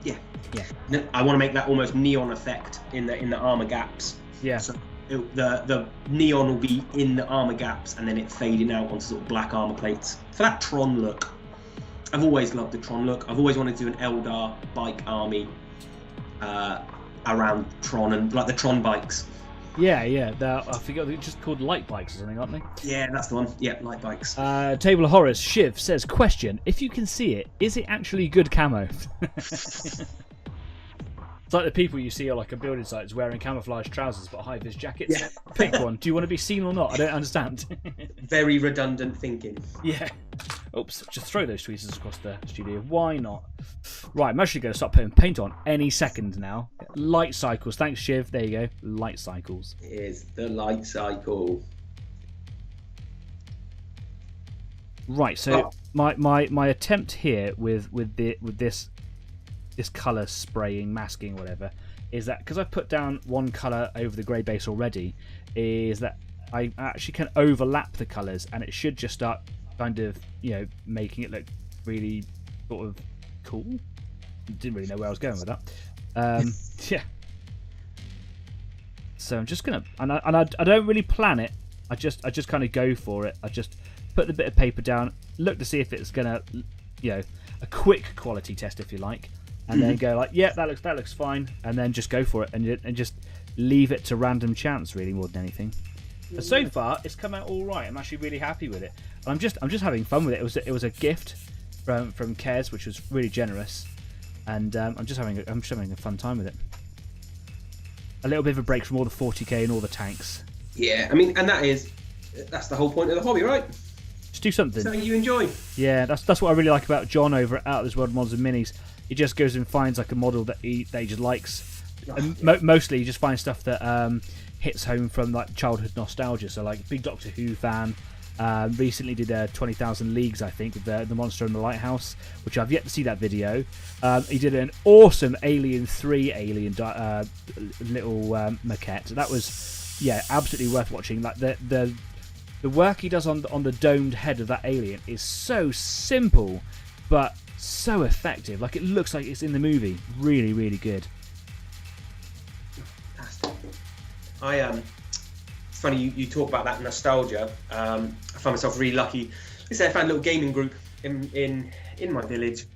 Yeah. Yeah. I want to make that almost neon effect in the armor gaps. Yeah. So the neon will be in the armor gaps, and then it fading out onto sort of black armor plates for that Tron look. I've always loved the Tron look. I've always wanted to do an Eldar bike army around Tron, and like the Tron bikes. Yeah. I forget, they're just called light bikes or something, aren't they? Yeah, that's the one. Yeah, light bikes. Table of Horrors, Shiv says, question, if you can see it, is it actually good camo? It's like the people you see on like a building sites wearing camouflage trousers but high-vis jackets. Yeah. Pick one. Do you want to be seen or not? I don't understand. Very redundant thinking. Yeah. Oops. Just throw those tweezers across the studio. Why not? Right, I'm actually going to start putting paint on any second now. Light cycles. Thanks, Shiv. There you go. Light cycles. It is the light cycle. Right. So my attempt here with this colour spraying, masking, whatever, is that because I've put down one colour over the grey base already, is that I actually can overlap the colours, and it should just start kind of, making it look really sort of cool. Didn't really know where I was going with that. Yeah. So I'm just gonna, and I don't really plan it. I just kind of go for it. I just put the bit of paper down, look to see if it's gonna, a quick quality test, if you like. And then go like, yeah, that looks fine, and then just go for it, and just leave it to random chance, really, more than anything. But so far, it's come out all right. I'm actually really happy with it. And I'm just having fun with it. It was a gift from Kez, which was really generous, and I'm just having a fun time with it. A little bit of a break from all the 40k and all the tanks. Yeah, I mean, and that is that's the whole point of the hobby, right? Just do something. Something you enjoy. Yeah, that's what I really like about John over at Out of This World Models and Minis. He just goes and finds like a model that he just likes. And mostly he just finds stuff that hits home from like childhood nostalgia. So like big Doctor Who fan. Recently did 20,000 Leagues, I think, with the Monster in the Lighthouse, which I've yet to see that video. He did an awesome Alien 3 little maquette. That was, yeah, absolutely worth watching. Like the work he does on the domed head of that alien is so simple, but so effective. Like it looks like it's in the movie. Really, really good. It's funny you talk about that nostalgia. I found myself really lucky. I found a little gaming group in my village.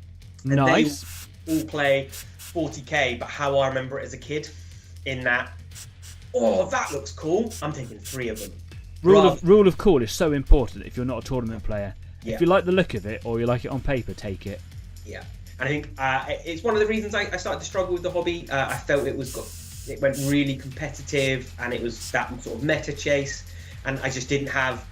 And Nice. They all play 40k, but how I remember it as a kid, in that, oh, that looks cool. I'm taking 3 of them. Rule of cool is so important if you're not a tournament player. Yeah. If you like the look of it or you like it on paper, take it. Yeah, and I think it's one of the reasons I started to struggle with the hobby. I felt it went really competitive, and it was that sort of meta chase, and I just didn't have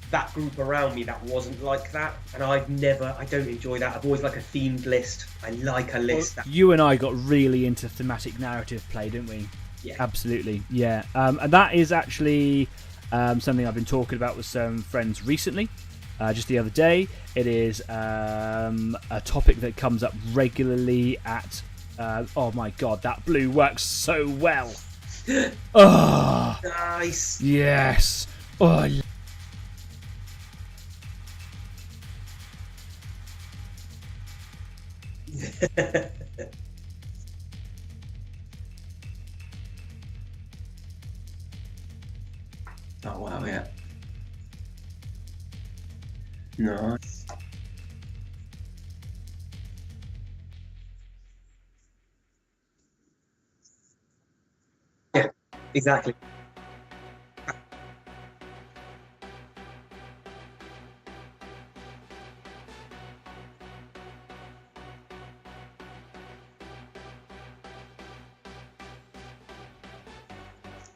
that group around me that wasn't like that. And I don't enjoy that. I've always like a themed list. I like a list. You and I got really into thematic narrative play, didn't we? Yeah, absolutely. Yeah, and that is actually something I've been talking about with some friends recently. Just the other day, it is a topic that comes up regularly at. Oh my god, that blue works so well. Oh, nice. Yes. Oh. Oh wow, yeah. Nice. Yeah, exactly.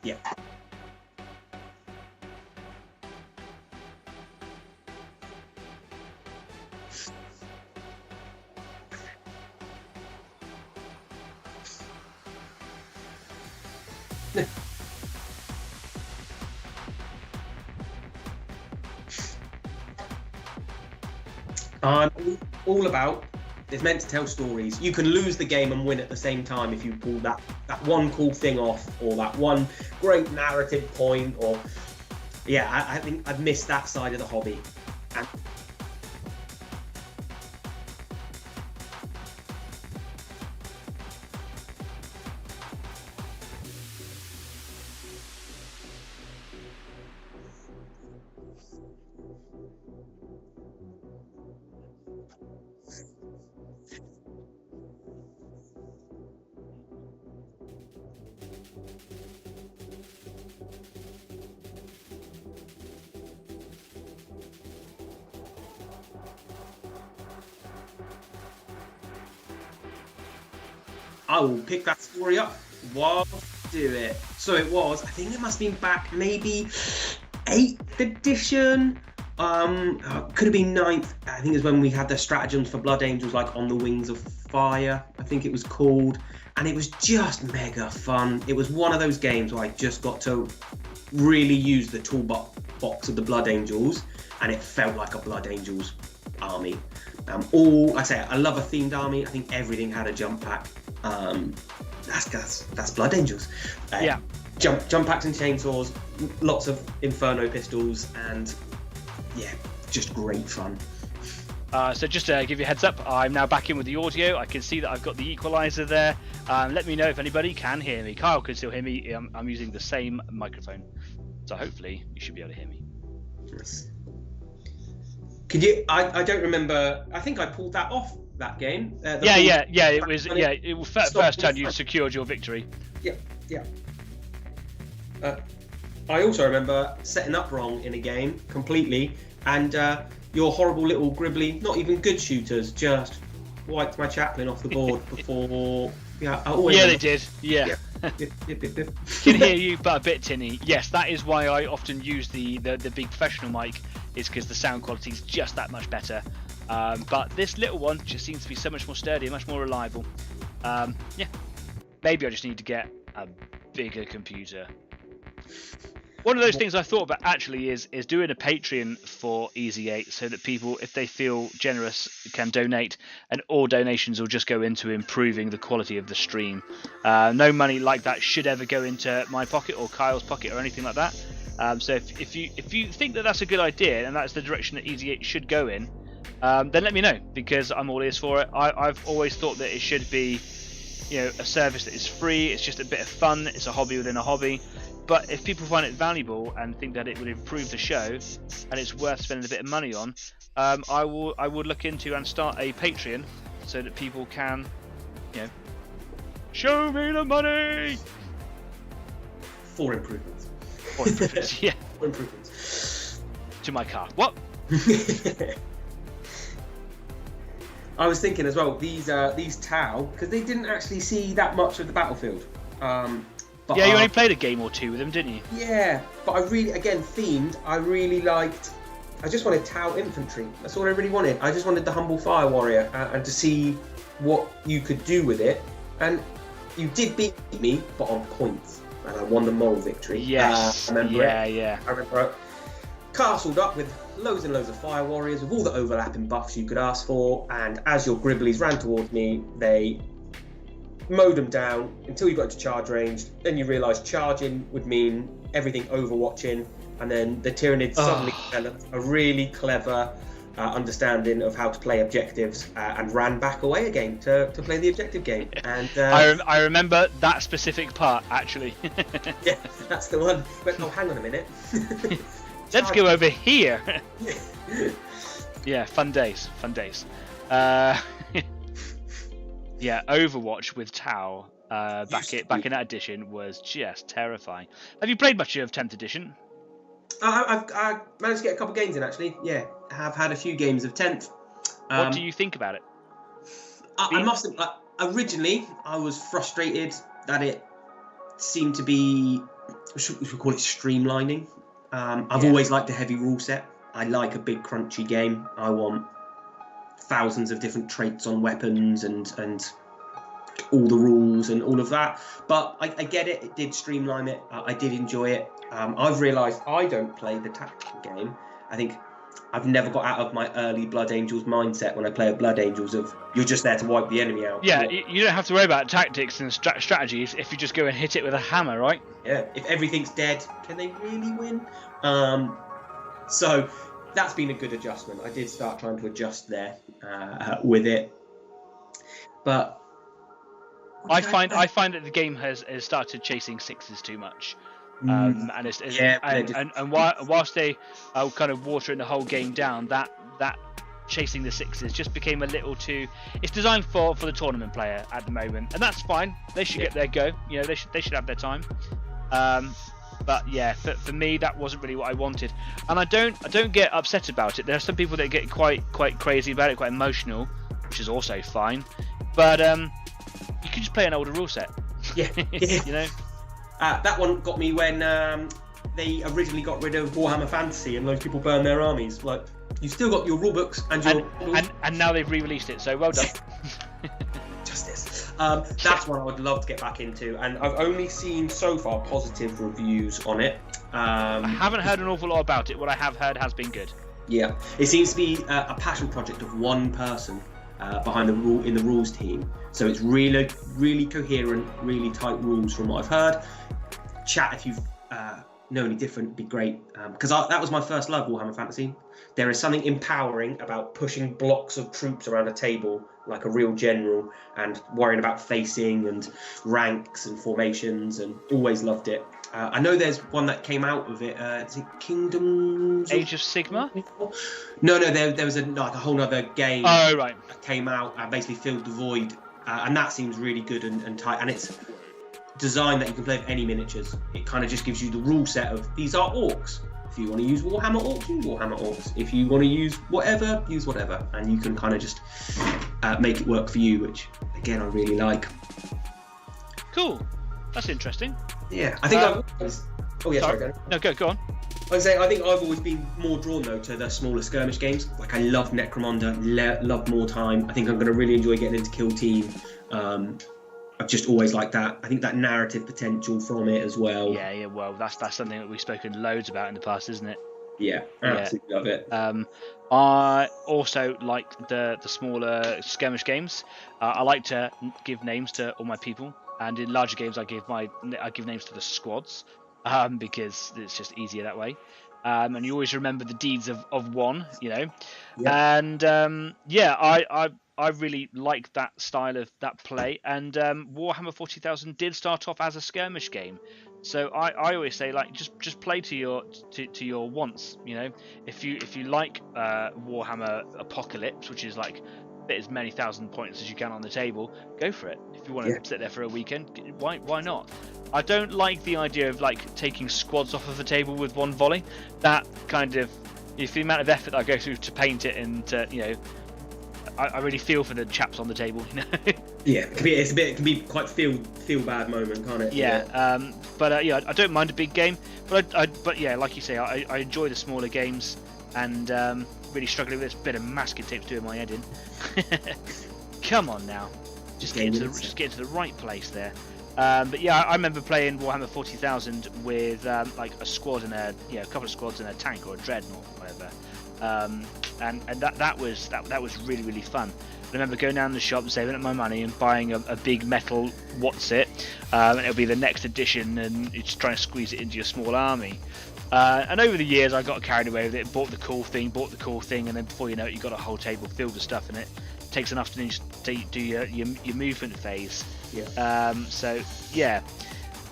Yeah. I'm all about, it's meant to tell stories. You can lose the game and win at the same time if you pull that one cool thing off, or that one great narrative point, or yeah, I think I've missed that side of the hobby. And I will pick that story up while I do it. So it was, I think it must have been back maybe 8th edition. Could have been 9th. I think it was when we had the stratagems for Blood Angels, like On the Wings of Fire, I think it was called. And it was just mega fun. It was one of those games where I just got to really use the toolbox of the Blood Angels, and it felt like a Blood Angels army. I love a themed army. I think everything had a jump pack. That's Blood Angels. Yeah. Jump packs and chainsaws, lots of Inferno pistols, and yeah, just great fun. So just to give you a heads up, I'm now back in with the audio. I can see that I've got the equalizer there. Let me know if anybody can hear me. Kyle can still hear me. I'm using the same microphone, so hopefully you should be able to hear me. Yes. Could you? I don't remember. I think I pulled that off that game. Yeah. It was first turn you secured your victory. Yeah. I also remember setting up wrong in a game completely, and your horrible little gribbly, not even good shooters, just wiped my chaplain off the board before. Yeah, They did. Yeah. Can hear you, but a bit tinny. Yes, that is why I often use the big professional mic, is because the sound quality is just that much better. But this little one just seems to be so much more sturdy, much more reliable. Yeah, maybe I just need to get a bigger computer. One of those things I thought about actually is doing a Patreon for Easy 8, so that people, if they feel generous, can donate, and all donations will just go into improving the quality of the stream. No money like that should ever go into my pocket or Kyle's pocket or anything like that. So if you think that that's a good idea and that's the direction that Easy 8 should go in, then let me know, because I'm all ears for it. I've always thought that it should be, a service that is free. It's just a bit of fun. It's a hobby within a hobby. But if people find it valuable and think that it would improve the show and it's worth spending a bit of money on, I would look into and start a Patreon so that people can, show me the money For improvements. for improvements. Yeah, For improvements. to my car. What? I was thinking as well, these Tau, because they didn't actually see that much of the battlefield. But Yeah, you only played a game or two with them, didn't you? Yeah, but I really, again, themed, I just wanted Tau infantry. That's all I really wanted. I just wanted the humble fire warrior and to see what you could do with it. And you did beat me, but on points. And I won the moral victory. Yes. I remember it. Yeah. I remember it. Castled up with loads and loads of fire warriors with all the overlapping buffs you could ask for. And as your Gribblies ran towards me, they mowed them down until you got into charge range. Then you realised charging would mean everything overwatching, and then the Tyranids suddenly developed a really clever understanding of how to play objectives and ran back away again to play the objective game. And I remember that specific part, actually. yeah, that's the one. But hang on a minute. Let's go over here. Yeah, fun days. Yeah, Overwatch with Tau back in that edition was just terrifying. Have you played much of 10th edition? I managed to get a couple games in, actually. Yeah, I have had a few games of 10th. What do you think about it? I must have. Originally, I was frustrated that it seemed to be, we should call it streamlining. I've always liked a heavy rule set. I like a big crunchy game. I want thousands of different traits on weapons and all the rules and all of that. But I get it. It did streamline it. I did enjoy it. I've realised I don't play the tactical game. I think I've never got out of my early Blood Angels mindset when I play a Blood Angels of you're just there to wipe the enemy out. Yeah, you don't have to worry about tactics and strategies if you just go and hit it with a hammer, right? Yeah, if everything's dead, can they really win? So that's been a good adjustment. I did start trying to adjust there with it, but I find that the game has started chasing sixes too much. And whilst they are kind of watering the whole game down, that chasing the sixes just became a little too. It's designed for the tournament player at the moment, and that's fine. They should get their go. They should have their time. But yeah, for me, that wasn't really what I wanted, and I don't get upset about it. There are some people that get quite crazy about it, quite emotional, which is also fine. But you can just play an older rule set. Yeah. That one got me when they originally got rid of Warhammer Fantasy and loads of people burned their armies. Like, you still got your rule books and your and now they've re-released it, so well done. Justice. That's one I would love to get back into, and I've only seen so far positive reviews on it. I haven't heard an awful lot about it. What I have heard has been good. Yeah, it seems to be a passion project of one person behind the rules team. So it's really coherent, really tight rules from what I've heard. Chat if you know any different, would be great, because that was my first love, Warhammer Fantasy. There is something empowering about pushing blocks of troops around a table like a real general and worrying about facing and ranks and formations, and always loved it. I know there's one that came out of it. Is it Kingdoms? Age of Sigma? No. There was a whole other game. Oh right. That came out and basically filled the void, and that seems really good and tight. And it's designed that you can play with any miniatures. It kind of just gives you the rule set of these are orcs. If you want to use Warhammer Orcs, use Warhammer Orcs. If you want to use whatever, use whatever. And you can kind of just make it work for you, which, again, I really like. Cool. That's interesting. Yeah, I think I've always... Oh yeah, sorry. Go. No, go on. I was saying, I think I've always been more drawn though to the smaller skirmish games. Like I love Necromunda, love More Time. I think I'm going to really enjoy getting into Kill Team. I've just always liked that. I think that narrative potential from it as well. Yeah. Well, that's something that we've spoken loads about in the past, isn't it? Yeah, absolutely love it. I also like the smaller skirmish games. I like to give names to all my people, and in larger games I give names to the squads, because it's just easier that way. And you always remember the deeds of one, you know. Yeah. And I really like that style of that play. And Warhammer 40,000 did start off as a skirmish game. So I always say, like, just play to your wants, you know. If you like Warhammer Apocalypse, which is like fit as many thousand points as you can on the table, go for it. If you want to sit there for a weekend, why not? I don't like the idea of like taking squads off of the table with one volley. That kind of, if the amount of effort I go through to paint it and you know, I really feel for the chaps on the table, you know. Yeah, it can be quite feel bad moment, can't it? Yeah. But yeah, I don't mind a big game, but yeah, like you say, I enjoy the smaller games, and really struggling with this bit of masking tape doing my head in. Come on now, just get into the right place there. But yeah, I remember playing Warhammer 40,000 with like a squad and a couple of squads and a tank or a dreadnought or whatever, and that was really fun. I remember going down the shop and saving up my money and buying a big metal what's-it, and it'll be the next edition, and you're just trying to squeeze it into your small army. And over the years I got carried away with it, bought the cool thing, and then before you know it, you've got a whole table filled with stuff in it. It takes an afternoon just to do your movement phase. Yeah. So yeah,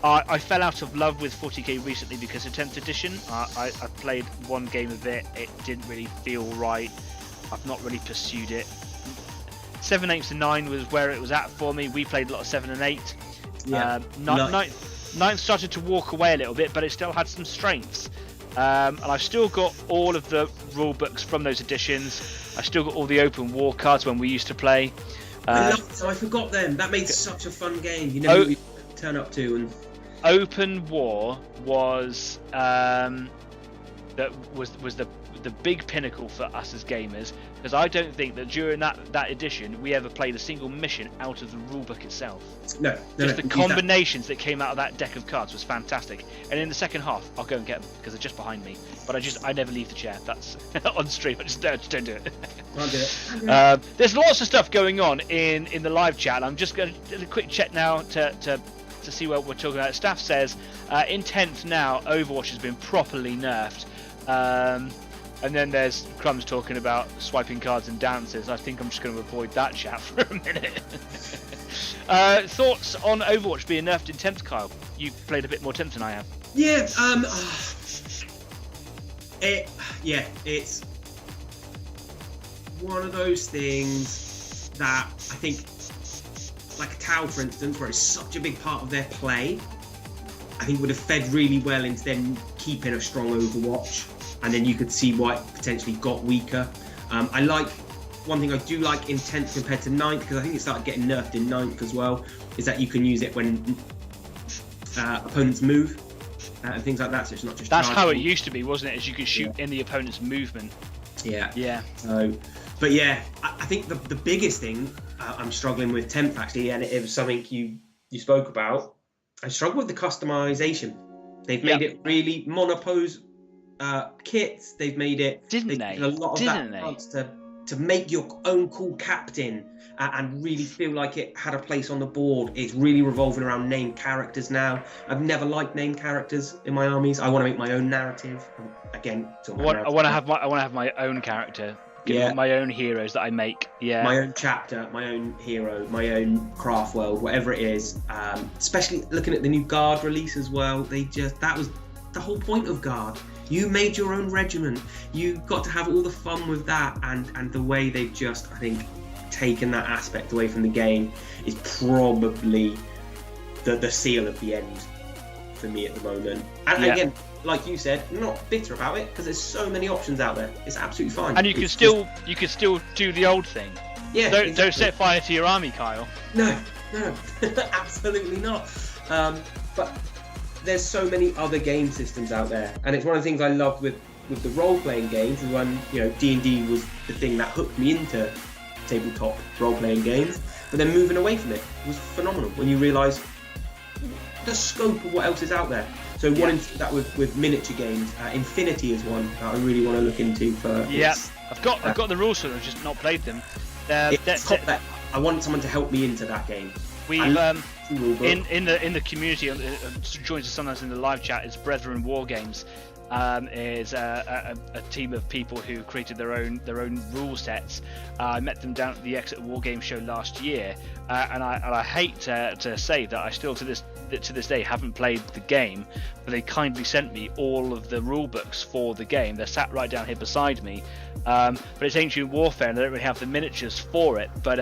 I fell out of love with 40k recently because of 10th edition. I played one game of it, it didn't really feel right. I've not really pursued it. 7, 8 and 9 was where it was at for me. We played a lot of 7 and 8. Yeah. 9 started to walk away a little bit, but it still had some strengths. And I've still got all of the rule books from those editions. I still got all the open war cards when we used to play. I forgot them. That made such a fun game. You know, we turn up to and. Open war was the big pinnacle for us as gamers, because I don't think that during that edition we ever played a single mission out of the rulebook itself. No, the combinations that came out of that deck of cards was fantastic. And in the second half, I'll go and get them because they're just behind me. But I never leave the chair. That's on stream. I just don't do it. Can't do it. There's lots of stuff going on in the live chat. I'm just going to do a quick check now to see what we're talking about. Staff says in 10th now, Overwatch has been properly nerfed. And then there's Crumbs talking about swiping cards and dances. I think I'm just going to avoid that chat for a minute. Thoughts on Overwatch being nerfed in 10th, Kyle? You played a bit more 10th than I have. Yeah, it's one of those things that I think, like Tau, for instance, where it's such a big part of their play, I think would have fed really well into them keeping a strong Overwatch. And then you could see why it potentially got weaker. I like, one thing I do like in 10th compared to 9th, because I think it started getting nerfed in 9th as well, is that you can use it when opponents move and things like that, so it's not just That's how it used to be, wasn't it? As you could shoot in the opponent's movement. Yeah. But yeah, I think the biggest thing I'm struggling with 10th actually, and it was something you spoke about, I struggle with the customization. They've made it really monopose kits. They've made it. Didn't they? A lot of that chance to make your own cool captain and really feel like it had a place on the board. It's really revolving around named characters now. I've never liked named characters in my armies. I want to make my own narrative. Again, I want to have my own character. My own heroes that I make. Yeah. My own chapter, my own hero, my own craft world, whatever it is. Especially looking at the new Guard release as well. That was the whole point of Guard. You made your own regiment. You got to have all the fun with that, and the way they've just, I think, taken that aspect away from the game is probably the seal of the end for me at the moment. And again, like you said, I'm not bitter about it because there's so many options out there. It's absolutely fine. And you can still do the old thing. Yeah. Don't set fire to your army, Kyle. No, absolutely not. But there's so many other game systems out there, and it's one of the things I loved with the role-playing games. And when D&D was the thing that hooked me into tabletop role-playing games, but then moving away from it was phenomenal when you realise the scope of what else is out there. So wanting to do that with miniature games, Infinity is one that I really want to look into. I've got the rules for them, I've just not played them. I want someone to help me into that game. We've in the community, joins us sometimes in the live chat, is Brethren War Games. Is a team of people who created their own rule sets. I met them down at the Exeter War Game show last year, and I hate to say that I still to this day haven't played the game, but they kindly sent me all of the rule books for the game. They're sat right down here beside me, but it's Ancient Warfare and I don't really have the miniatures for it, but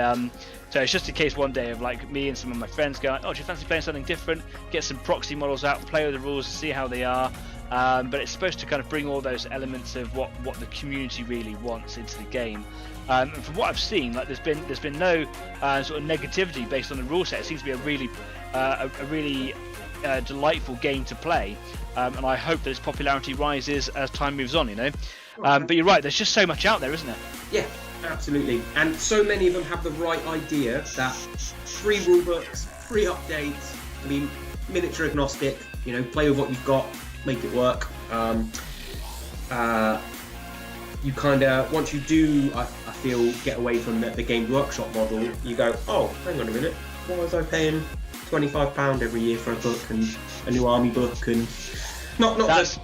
so it's just a case one day of like me and some of my friends going, oh, do you fancy playing something different, get some proxy models out, play with the rules, see how they are. But it's supposed to kind of bring all those elements of what the community really wants into the game. And from what I've seen, like there's been no sort of negativity based on the rule set. It seems to be a really delightful game to play, and I hope that its popularity rises as time moves on. But you're right. There's just so much out there, isn't there? Yeah, absolutely. And so many of them have the right idea that free rule books, free updates. I mean, miniature agnostic. Play with what you've got. Make it work. You kind of, once you do, I feel, get away from the Games Workshop model, you go, oh, hang on a minute, why was I paying £25 every year for a book and a new army book? And that's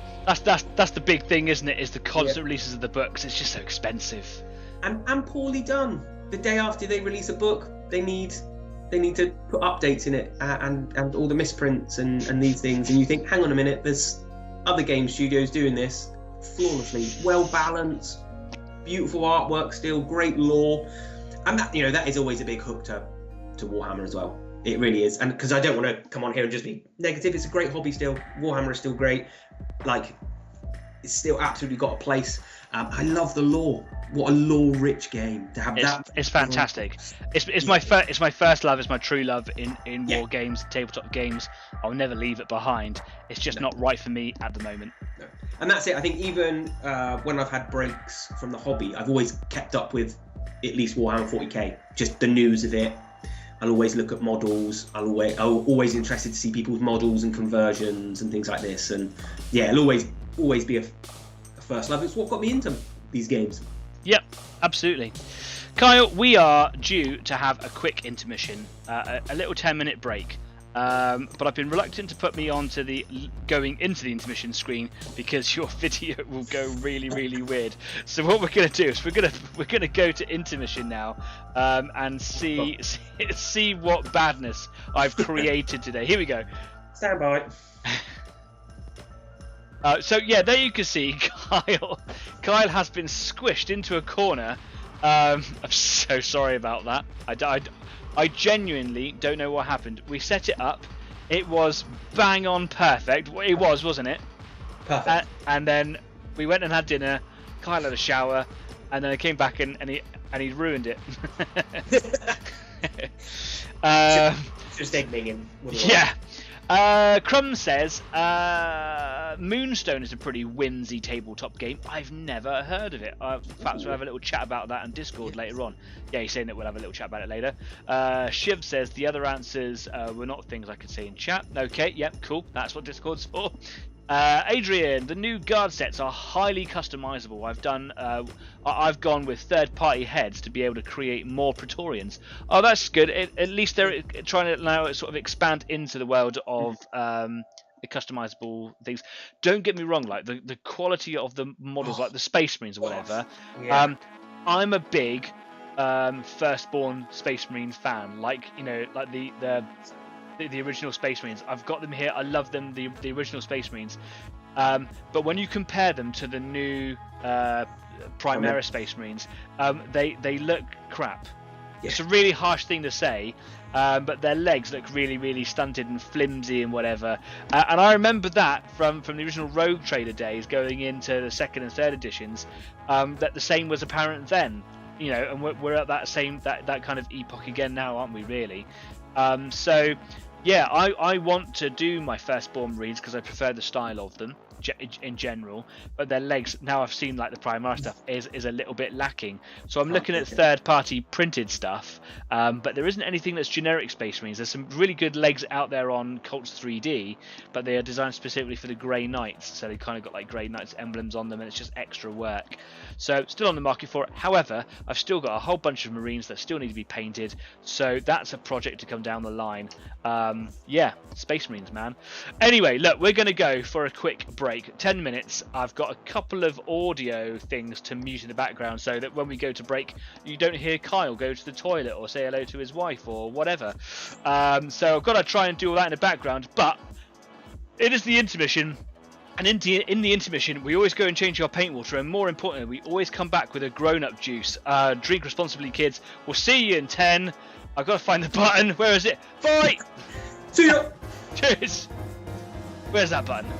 the big thing, isn't it? Is the constant releases of the books. It's just so expensive and poorly done. The day after they release a book, they need to put updates in it and all the misprints and these things, and you think, hang on a minute, there's other game studios doing this flawlessly, well balanced, beautiful artwork, still great lore, and that is always a big hook to Warhammer as well. It really is, and because I don't want to come on here and just be negative, it's a great hobby still. Warhammer is still great, like it's still absolutely got a place. I love the lore. What a lore-rich game to have. It's fantastic. It's my first love. It's my true love in war games, tabletop games. I'll never leave it behind. It's just not right for me at the moment. No. And that's it. I think even when I've had breaks from the hobby, I've always kept up with at least Warhammer 40k. Just the news of it. I'll always look at models. I'm always interested to see people's models and conversions and things like this. And yeah, it'll always be a first love. It's what got me into these games. Yep, absolutely. Kyle, we are due to have a quick intermission, a little 10-minute break. But I've been reluctant to put me onto the going into the intermission screen because your video will go really, really weird. So what we're going to do is we're going to go to intermission now and see what badness I've created today. Here we go. Stand by. So yeah, there you can see Kyle has been squished into a corner. I'm so sorry about that. I genuinely don't know what happened. We set it up. It was bang on perfect. It was, wasn't it? Perfect. And then we went and had dinner. Kyle had a shower, and then I came back and he ruined it. Just egging him. Yeah. Crumb says Moonstone is a pretty whimsy tabletop game. I've never heard of it. Perhaps we'll have a little chat about that on Discord later on. Yeah, he's saying that we'll have a little chat about it later. Shiv says the other answers were not things I could say in chat. Okay, yep, cool. That's what Discord's for. Adrian, the new guard sets are highly customizable. I've gone with third-party heads to be able to create more Praetorians. Oh, that's good. At least they're trying to now sort of expand into the world of the customizable things. Don't get me wrong, like the quality of the models, like the Space Marines or whatever. Yeah. I'm a big Firstborn Space Marine fan. Like the original Space Marines. I've got them here. I love them, the original Space Marines. But when you compare them to the new Primera Space Marines, they look crap. Yeah. It's a really harsh thing to say, but their legs look really, really stunted and flimsy and whatever. And I remember that from the original Rogue Trader days, going into the second and third editions, that the same was apparent then. And we're at that kind of epoch again now, aren't we? Really. So yeah, I want to do my firstborn Marines because I prefer the style of them in general, but their legs, now I've seen like the Primar stuff, is a little bit lacking. So I'm looking at third-party printed stuff, but there isn't anything that's generic Space Marines. There's some really good legs out there on Colts 3D, but they are designed specifically for the Grey Knights, so they kind of got like Grey Knights emblems on them, and it's just extra work. So still on the market for it. However, I've still got a whole bunch of Marines that still need to be painted, so that's a project to come down the line. Yeah, Space Marines, man. Anyway, look, we're going to go for a quick break. 10 minutes. I've got a couple of audio things to mute in the background so that when we go to break, you don't hear Kyle go to the toilet or say hello to his wife or whatever. So I've got to try and do all that in the background, but it is the intermission. And in the intermission, we always go and change our paint water, and more importantly, we always come back with a grown-up juice. Drink responsibly, kids. We'll see you in 10. I've got to find the button. Where is it? Bye! See ya! Cheers! Where's that button?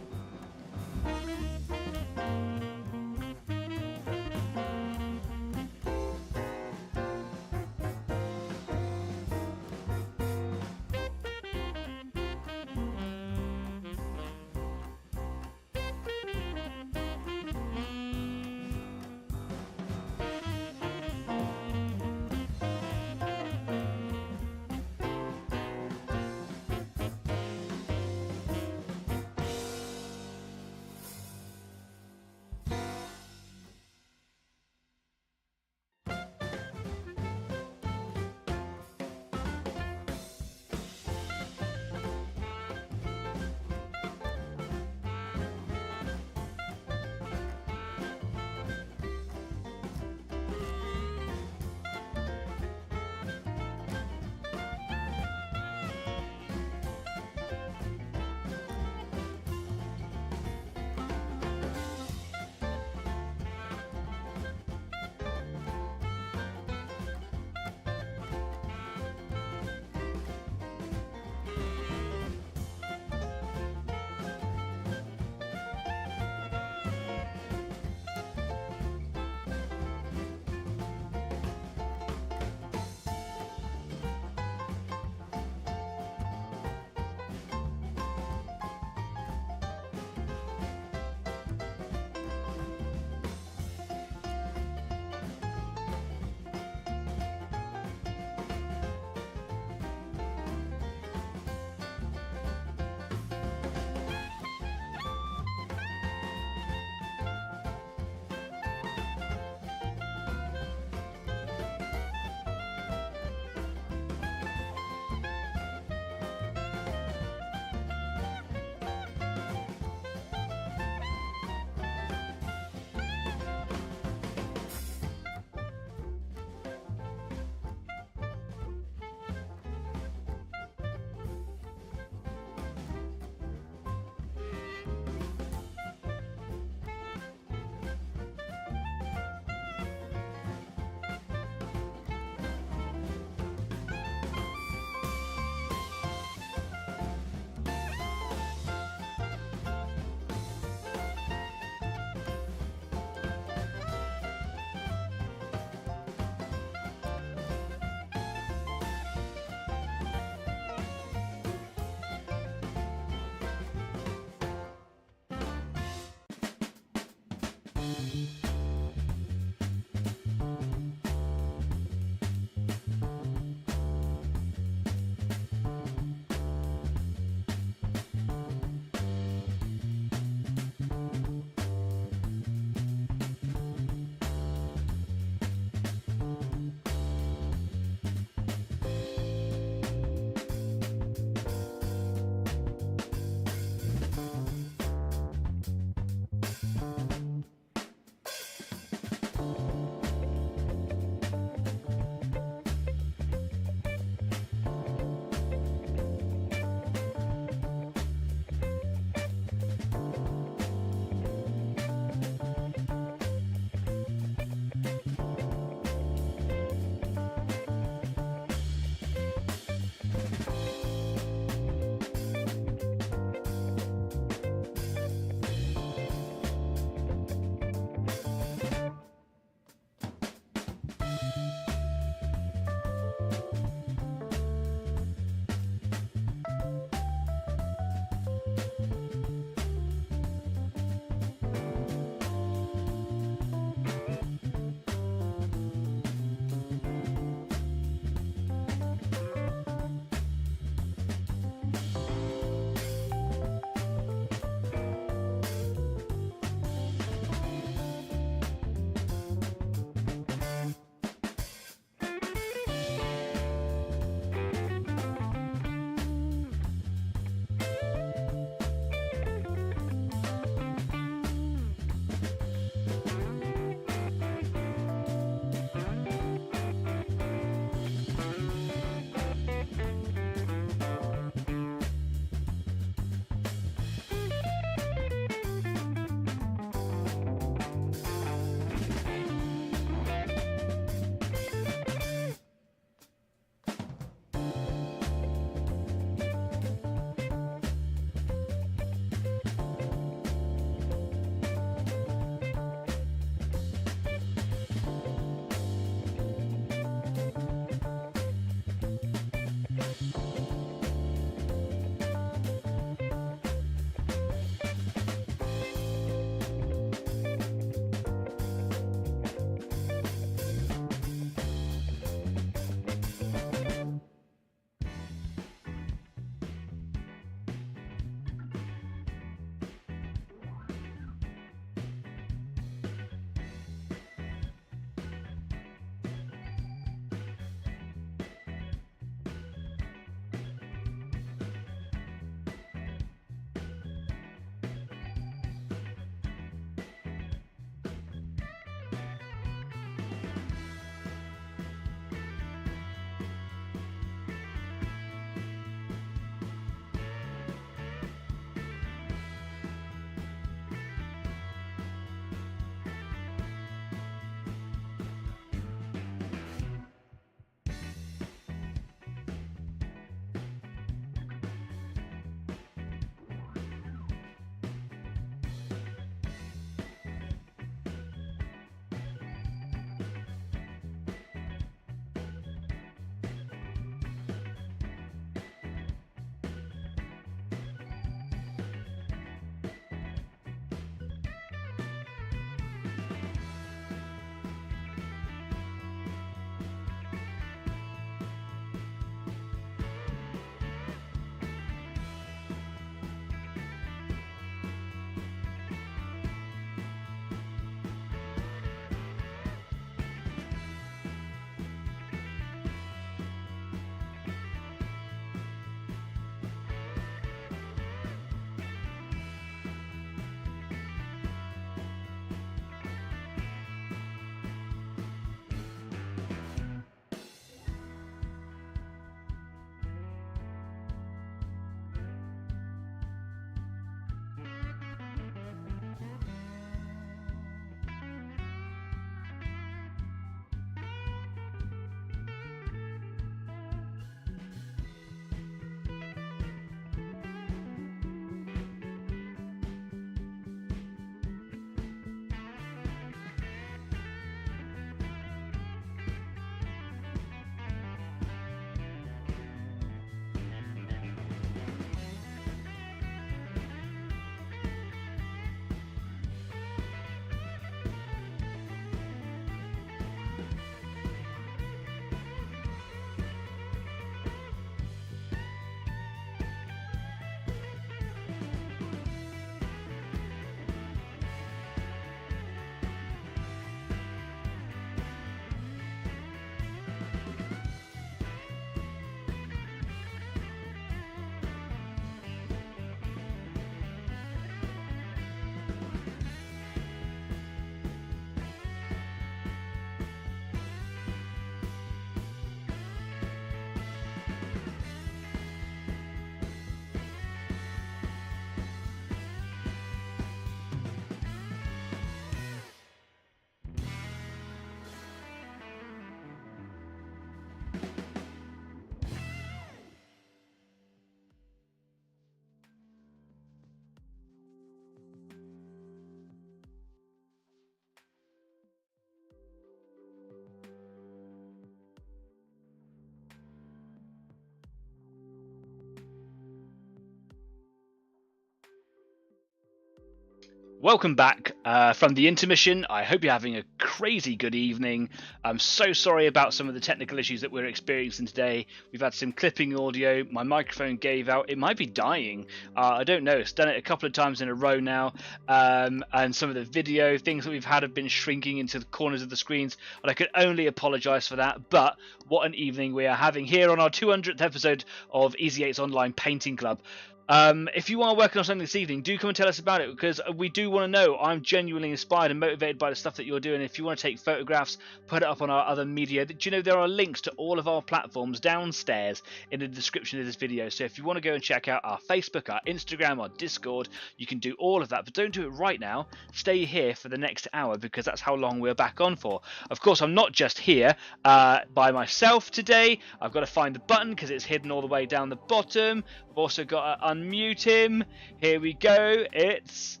Welcome back from the intermission. I hope you're having a crazy good evening. I'm so sorry about some of the technical issues that we're experiencing today. We've had some clipping audio. My microphone gave out. It might be dying. I don't know. It's done it a couple of times in a row now. And some of the video things that we've had have been shrinking into the corners of the screens. And I can only apologise for that. But what an evening we are having here on our 200th episode of Easy 8's Online Painting Club. If you are working on something this evening, do come and tell us about it, because we do want to know. I'm genuinely inspired and motivated by the stuff that you're doing. If you want to take photographs, put it up on our other media. Do you know there are links to all of our platforms downstairs in the description of this video? So if you want to go and check out our Facebook, our Instagram, our Discord, you can do all of that. But don't do it right now. Stay here for the next hour, because that's how long we're back on for. Of course, I'm not just here by myself today. I've got to find the button because it's hidden all the way down the bottom. I've also got to unmute him. Here we go. It's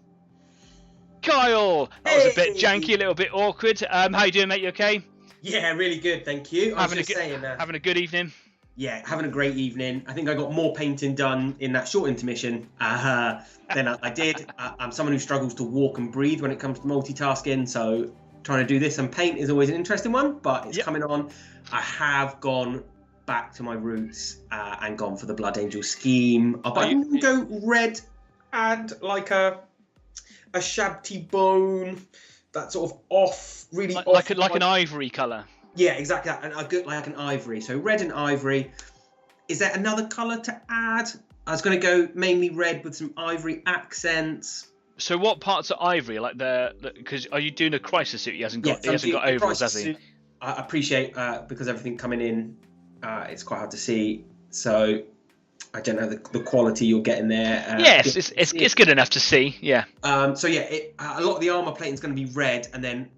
Kyle. That was a bit janky, a little bit awkward. How you doing, mate? You okay? Yeah, really good, thank you. Having a good evening. Yeah, having a great evening. I think I got more painting done in that short intermission than I did. I'm someone who struggles to walk and breathe when it comes to multitasking, so trying to do this and paint is always an interesting one, but it's coming on. I have gone back to my roots and gone for the Blood Angel scheme. I'm going to go red and like a shabty bone, that sort of off, really like an ivory colour. Yeah, exactly that. And I go like an ivory. So red and ivory. Is there another colour to add? I was going to go mainly red with some ivory accents. So what parts are ivory? Like because are you doing a crisis suit? He hasn't got ovals, has he? I appreciate because everything coming in. It's quite hard to see, so I don't know the quality you're getting there. Yes, it's good enough to see. Yeah. So yeah, a lot of the armor plating is going to be red, and then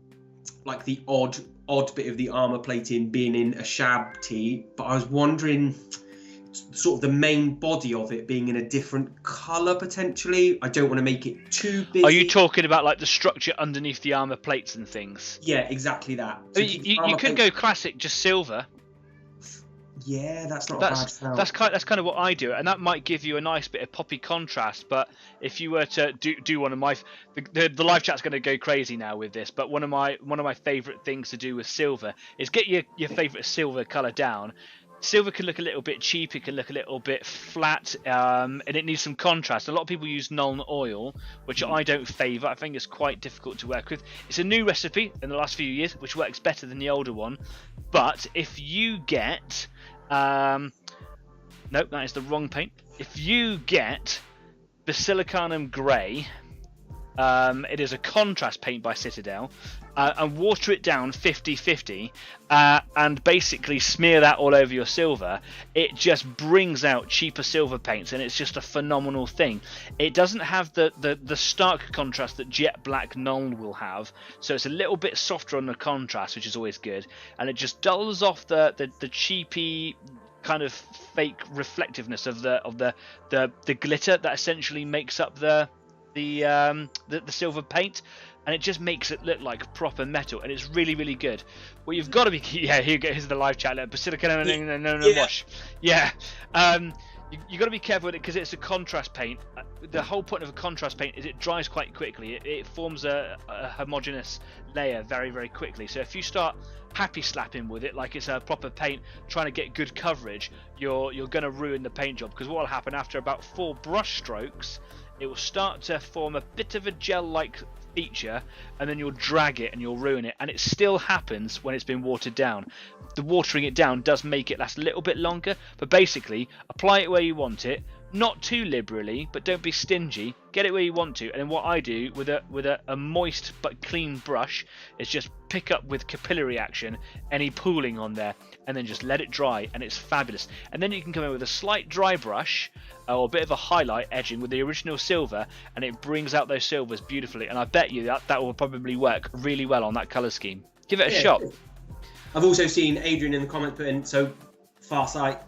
like the odd bit of the armor plating being in a shab tee. But I was wondering, sort of the main body of it being in a different color potentially. I don't want to make it too big. Are you talking about like the structure underneath the armor plates and things? Yeah, exactly that. So you could go classic, just silver. Yeah, that's not a bad sound. That's kind of what I do, and that might give you a nice bit of poppy contrast. But if you were to do one of my, the live chat's going to go crazy now with this. But one of my favourite things to do with silver is get your favourite silver colour down. Silver can look a little bit cheap, it can look a little bit flat, and it needs some contrast. A lot of people use Nuln oil, which I don't favour. I think it's quite difficult to work with. It's a new recipe in the last few years, which works better than the older one. But if you get... nope, that is the wrong paint. If you get Basilicanum Grey, it is a contrast paint by Citadel, and water it down 50-50, and basically smear that all over your silver, it just brings out cheaper silver paints, and it's just a phenomenal thing. It doesn't have the stark contrast that jet black Nuln will have, so it's a little bit softer on the contrast, which is always good, and it just dulls off the cheapy kind of fake reflectiveness of the glitter that essentially makes up the silver paint, and it just makes it look like proper metal, and it's really, really good. What you've got to be, here's the live chat, Basilicanum wash. Yeah. You got to be careful with it because it's a contrast paint. The whole point of a contrast paint is it dries quite quickly. It forms a homogeneous layer very, very quickly. So if you start happy slapping with it like it's a proper paint, trying to get good coverage, you're going to ruin the paint job, because what will happen after about 4 brush strokes, it will start to form a bit of a gel-like feature, and then you'll drag it and you'll ruin it. And it still happens when it's been watered down. The watering it down does make it last a little bit longer, but basically apply it where you want it, not too liberally, but don't be stingy. Get it where you want to, and then what I do with a moist but clean brush is just pick up with capillary action any pooling on there, and then just let it dry, and it's fabulous. And then you can come in with a slight dry brush or a bit of a highlight edging with the original silver, and it brings out those silvers beautifully. And I bet you that will probably work really well on that colour scheme. Give it a shot. Cool. I've also seen Adrian in the comments put in, so Farsight.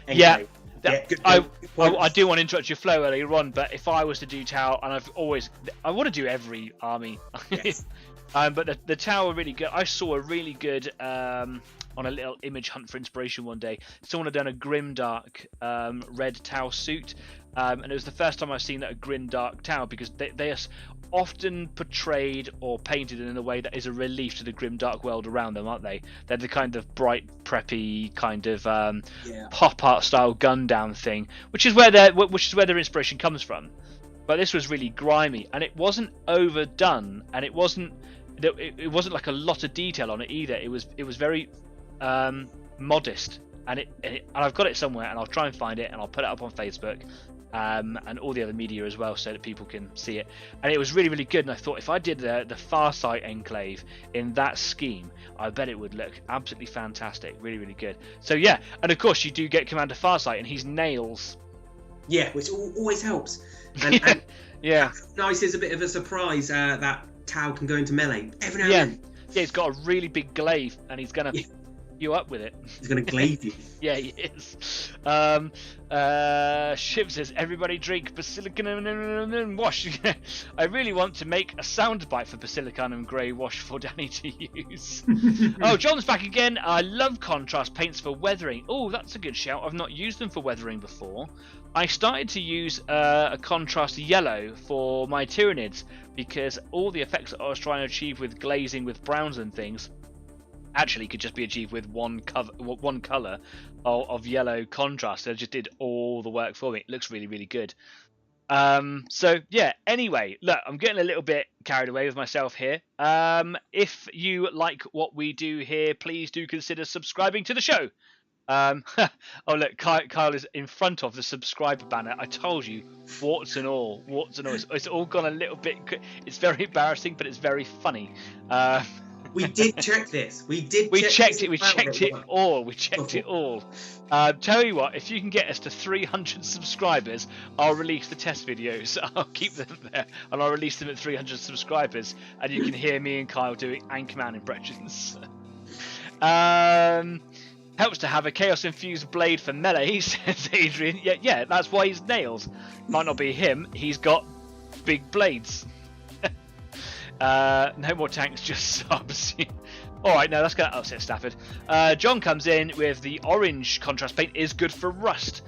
Anyway. Yeah. Good I do want to interrupt your flow earlier on, but if I was to do Tau, and I want to do every army, Yes. but the Tau are really good. I saw a really good on a little image hunt for inspiration one day. Someone had done a grimdark red Tau suit, and it was the first time I've seen that a grimdark Tau, because they are often portrayed or painted in a way that is a relief to the grim dark world around them, aren't they? They're the kind of bright, preppy kind of pop art style gun down thing, which is where their inspiration comes from. But this was really grimy, and it wasn't overdone, and it wasn't like a lot of detail on it either. It was very modest, and I've got it somewhere, and I'll try and find it, and I'll put it up on Facebook. And all the other media as well, so that people can see it. And it was really, really good. And I thought if I did the Farsight enclave in that scheme, I bet it would look absolutely fantastic. Really, really good. So yeah, and of course you do get Commander Farsight, and he's nails. Yeah, which always helps. And yeah, nice is a bit of a surprise that Tau can go into melee every now and then. Yeah, he's got a really big glaive, and he's gonna you up with it. He's gonna glaive you. Yeah, he is. Shiv says, everybody drink Basilicon and wash. I really want to make a soundbite for Basilicon and Grey wash for Danny to use. Oh, John's back again. I love contrast paints for weathering. Oh, that's a good shout. I've not used them for weathering before. I started to use a contrast yellow for my Tyranids because all the effects that I was trying to achieve with glazing with browns and things actually could just be achieved with one colour of yellow contrast. So it just did all the work for me. It looks really, really good. So yeah, anyway, look, I'm getting a little bit carried away with myself here. If you like what we do here, please do consider subscribing to the show. Oh look, Kyle is in front of the subscriber banner. I told you, warts and all. It's all gone a little bit. It's very embarrassing, but it's very funny. We did check this. We checked it. We checked it all. Tell you what, if you can get us to 300 subscribers, I'll release the test videos. I'll keep them there, and I'll release them at 300 subscribers, and you can hear me and Kyle doing Anchorman impressions. Helps to have a chaos infused blade for melee, says Adrian. Yeah, that's why he's nails. Might not be him. He's got big blades. No more tanks, just subs. Alright, no, that's going to upset Stafford. John comes in with the orange contrast paint is good for rust.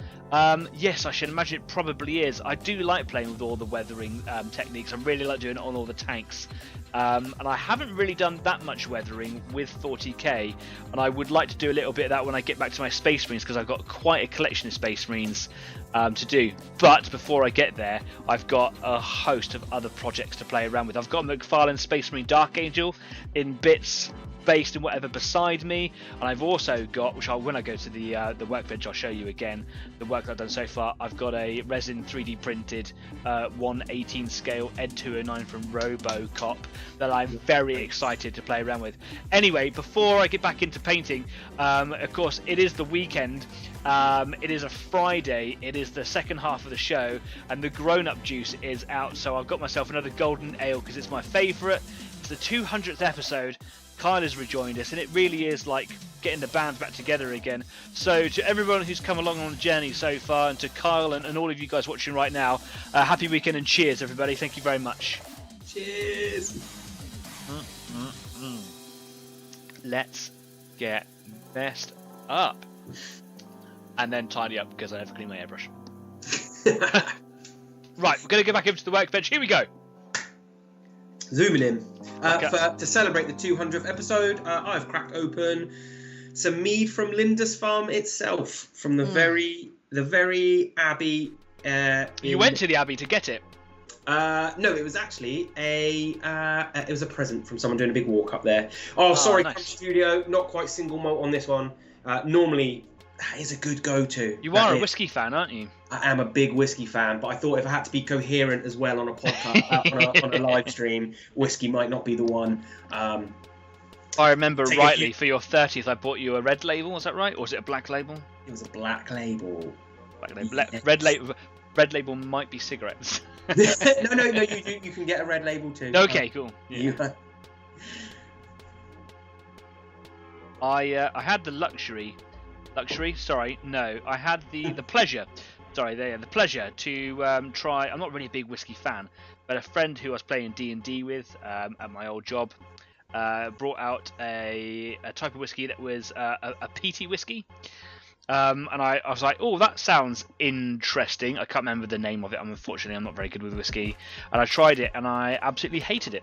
Yes, I should imagine it probably is. I do like playing with all the weathering techniques. I really like doing it on all the tanks. And I haven't really done that much weathering with 40k. And I would like to do a little bit of that when I get back to my Space Marines, because I've got quite a collection of Space Marines to do. But before I get there, I've got a host of other projects to play around with. I've got McFarlane Space Marine Dark Angel in bits, based and whatever beside me, and I've also got, which when I go to the workbench I'll show you again the work that I've done so far. I've got a resin 3D printed 1/18 scale Ed 209 from RoboCop that I'm very excited to play around with. Anyway, before I get back into painting, of course it is the weekend. It is a Friday, it is the second half of the show, and the grown-up juice is out, so I've got myself another golden ale because it's my favourite. It's the 200th episode. Kyle has rejoined us, and it really is like getting the band back together again. So to everyone who's come along on the journey so far, and to Kyle and all of you guys watching right now, happy weekend and cheers everybody. Thank you very much. Cheers. Let's get messed up and then tidy up because I never clean my airbrush. Right, we're going to go back over to the workbench. Here we go. Zooming in. To celebrate the 200th episode, I've cracked open some mead from Lindisfarne itself, from the very abbey. You went to the abbey to get it? No, it was actually a present from someone doing a big walk up there. Oh, sorry, nice. Studio, not quite single malt on this one. Normally, that is a good go-to. You are a whiskey fan, aren't you? I am a big whiskey fan, but I thought if I had to be coherent as well on a podcast, on a live stream, whiskey might not be the one. If I remember rightly, for your 30th, I bought you a red label. Was that right, or was it a black label? It was a black label. Black label. Yes. Red label might be cigarettes. No. You can get a red label too. Okay, cool. Yeah. I had the luxury. Sorry, no. I had the pleasure. Sorry, the pleasure to try. I'm not really a big whiskey fan, but a friend who I was playing D&D with at my old job brought out a type of whiskey that was a peaty whiskey. And I was like, oh, that sounds interesting. I can't remember the name of it. Unfortunately, I'm not very good with whiskey. And I tried it, and I absolutely hated it.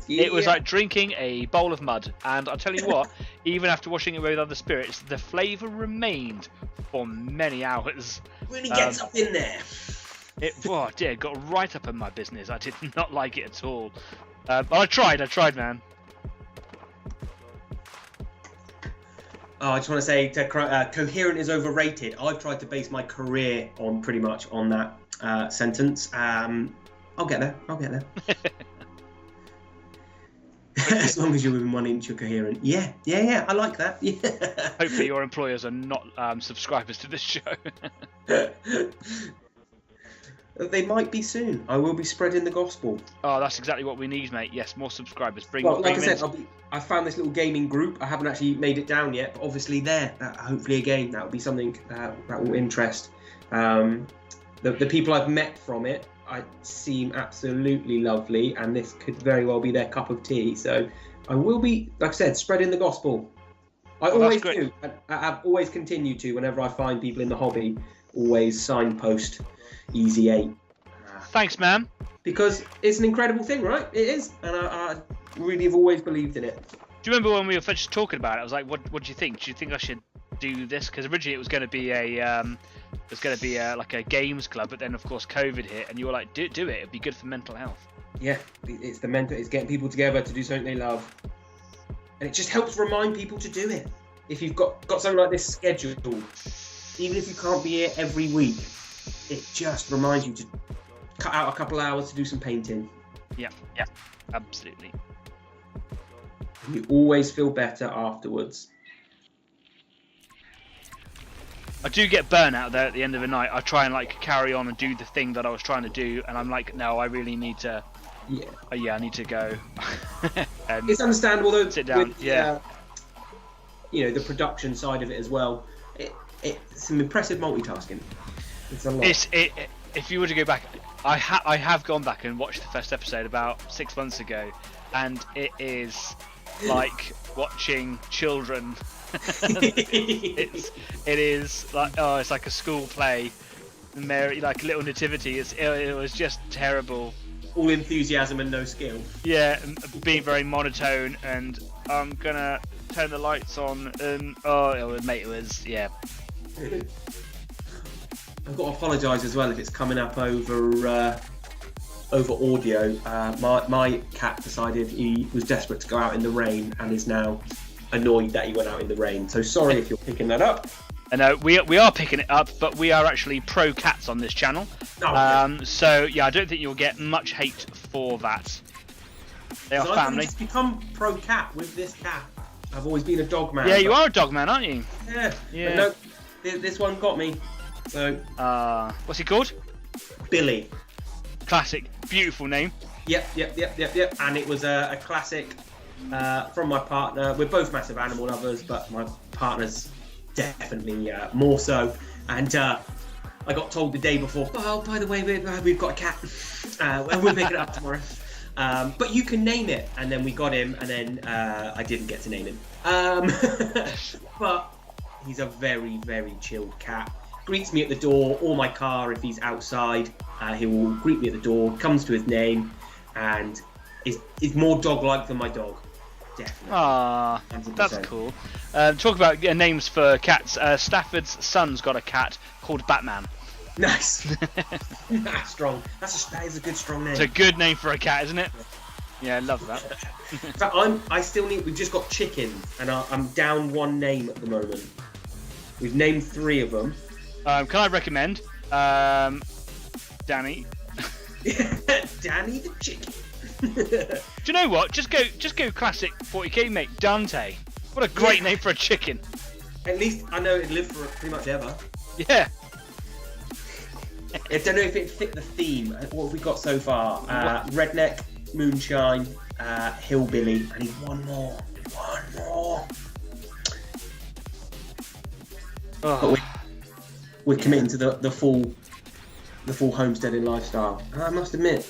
It was like drinking a bowl of mud. And I'll tell you what, even after washing it away with other spirits, the flavour remained for many hours. Really gets up in there. It got right up in my business. I did not like it at all. But I tried, man. Oh, I just want to say, coherent is overrated. I've tried to base my career on pretty much on that sentence. I'll get there. As long as you're within 1 inch, you're coherent. Yeah. I like that. Yeah. Hopefully, your employers are not subscribers to this show. They might be soon. I will be spreading the gospel. Oh, that's exactly what we need, mate. Yes, more subscribers. Like I said, I found this little gaming group. I haven't actually made it down yet, but obviously hopefully again, that will be something that will interest. The people I've met from it, seem absolutely lovely, and this could very well be their cup of tea. So I will be, like I said, spreading the gospel. I always do. I've always continued to, whenever I find people in the hobby, always signpost Easy 8. Thanks, man. Because it's an incredible thing, right? It is, and I really have always believed in it. Do you remember when we were first talking about it? I was like, "What do you think? Do you think I should do this?" Because originally it was going to be like a games club, but then of course COVID hit, and you were like, "Do it. It'd be good for mental health." Yeah, it's getting people together to do something they love, and it just helps remind people to do it. If you've got something like this scheduled, even if you can't be here every week, it just reminds you to cut out a couple hours to do some painting. Yeah, absolutely. And you always feel better afterwards. I do get burnout there at the end of the night. I try and carry on and do the thing that I was trying to do, and I'm like, no, I really need to. Yeah, I need to go. It's understandable though. Sit down. The production side of it as well. It's some impressive multitasking. It's a lot. If you were to go back, I have gone back and watched the first episode about 6 months ago, and it is like watching children. It is like it's like a school play, like a little nativity. It was just terrible. All enthusiasm and no skill. Yeah, being very monotone, and I'm gonna turn the lights on, and mate, it was I've got to apologise as well if it's coming up over audio. My cat decided he was desperate to go out in the rain and is now annoyed that he went out in the rain. So sorry if you're picking that up. No, we are picking it up, but we are actually pro cats on this channel. So yeah, I don't think you'll get much hate for that. They are family. I've become pro cat with this cat. I've always been a dog man. Yeah, you are a dog man, aren't you? Yeah. But no, this one got me. So. What's he called? Billy. Classic, beautiful name. Yep. And it was a classic from my partner. We're both massive animal lovers, but my partner's definitely more so. And I got told the day before, oh, by the way, we've got a cat. And we'll pick it up tomorrow. But you can name it. And then we got him, and then I didn't get to name him. But he's a very, very chilled cat. Greets me at the door or my car if he's outside. He will greet me at the door, comes to his name, and is more dog-like than my dog. Definitely. Ah, that's cool. Talk about names for cats. Stafford's son's got a cat called Batman. Nice. That's strong. That is a good strong name. It's a good name for a cat, isn't it? Yeah, I love that. In fact, we've just got chickens, and I'm down one name at the moment. We've named 3 of them. Can I recommend Danny? Danny the chicken. Do you know what? Just go classic 40k, mate. Dante. What a great name for a chicken. At least I know it'd live for pretty much ever. Yeah. I don't know if it fit the theme. What have we got so far? Redneck, moonshine, hillbilly, and he's one more. Oh. But we're committing to the full homesteading lifestyle. And I must admit,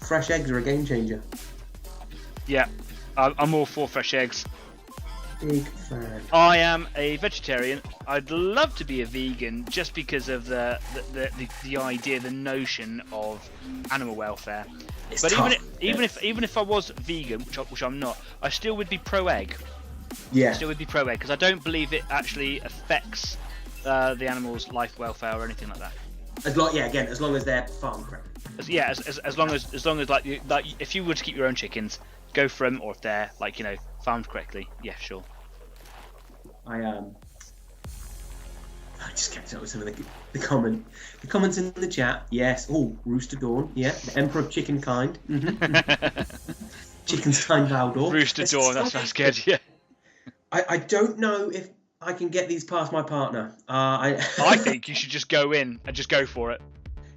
fresh eggs are a game changer. Yeah, I'm all for fresh eggs. Big fan. I am a vegetarian. I'd love to be a vegan just because of the idea, the notion of animal welfare. It's But tough. even if I was vegan, which I'm not, I still would be pro egg. Yeah. Still would be pro egg because I don't believe it actually affects the animal's life welfare or anything like that. As long as they're farm correctly. As long as like if you were to keep your own chickens, go for them, or if they're like farmed correctly, yeah, sure. I just kept up with some of the comments in the chat. Yes. Oh, Rooster Dawn. Yeah. The Emperor of Chicken Kind. Chicken's Kind Valdor. Rooster Dawn. That sounds good. Yeah. I don't know if I can get these past my partner. I think you should just go in and just go for it.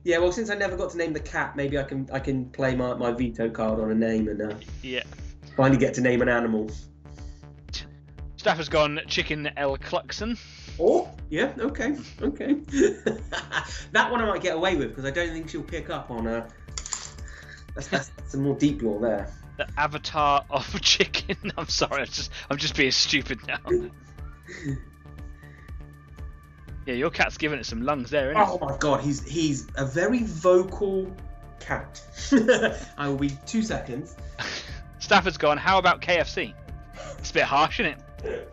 Yeah, well, since I never got to name the cat, maybe I can play my veto card on a name and finally get to name an animal. Staff has gone Chicken L. Cluxon. Oh, yeah, okay. That one I might get away with because I don't think she'll pick up on that's some more deep lore there. The Avatar of Chicken. I'm sorry, I'm just being stupid now. Yeah, your cat's giving it some lungs there, isn't Oh my god, he's a very vocal cat. I will be 2 seconds. Stafford's gone, how about KFC? It's a bit harsh, isn't it?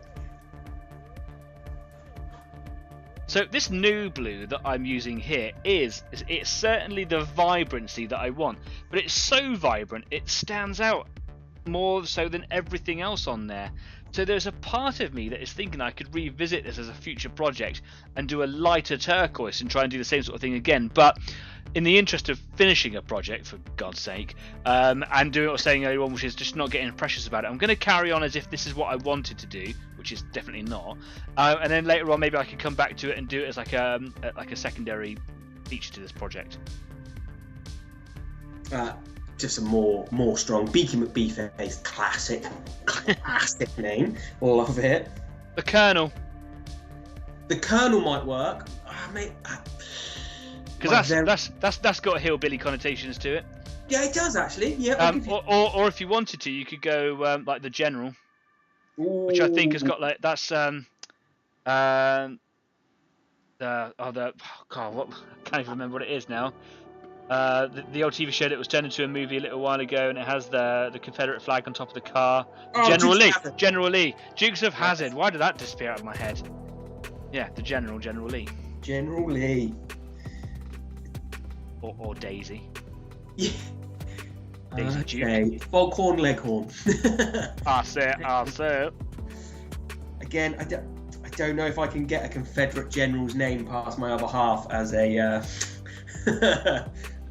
So this new blue that I'm using here it's certainly the vibrancy that I want, but it's so vibrant it stands out more so than everything else on there. So there's a part of me that is thinking I could revisit this as a future project and do a lighter turquoise and try and do the same sort of thing again, but in the interest of finishing a project, for God's sake, and doing what I was saying earlier on, which is just not getting precious about it, I'm going to carry on as if this is what I wanted to do, which is definitely not. And then later on, maybe I could come back to it and do it as like a secondary feature to this project. Just a more strong Beaky McBeeface classic name. Love it. The Colonel. The Colonel might work. Mate. Because that's got hillbilly connotations to it. Yeah, it does actually. Yeah. Or if you wanted to, you could go like the General, which I think has got like that's God, I can't even remember what it is now. The old TV show that was turned into a movie a little while ago, and it has the Confederate flag on top of the car. General Lee, Dukes of Hazzard. Why did that disappear out of my head? Yeah, the General Lee. General Lee. Or Daisy. Yeah. Daisy Duke. Foghorn Leghorn. I say it. Again, I don't know if I can get a Confederate general's name past my other half as a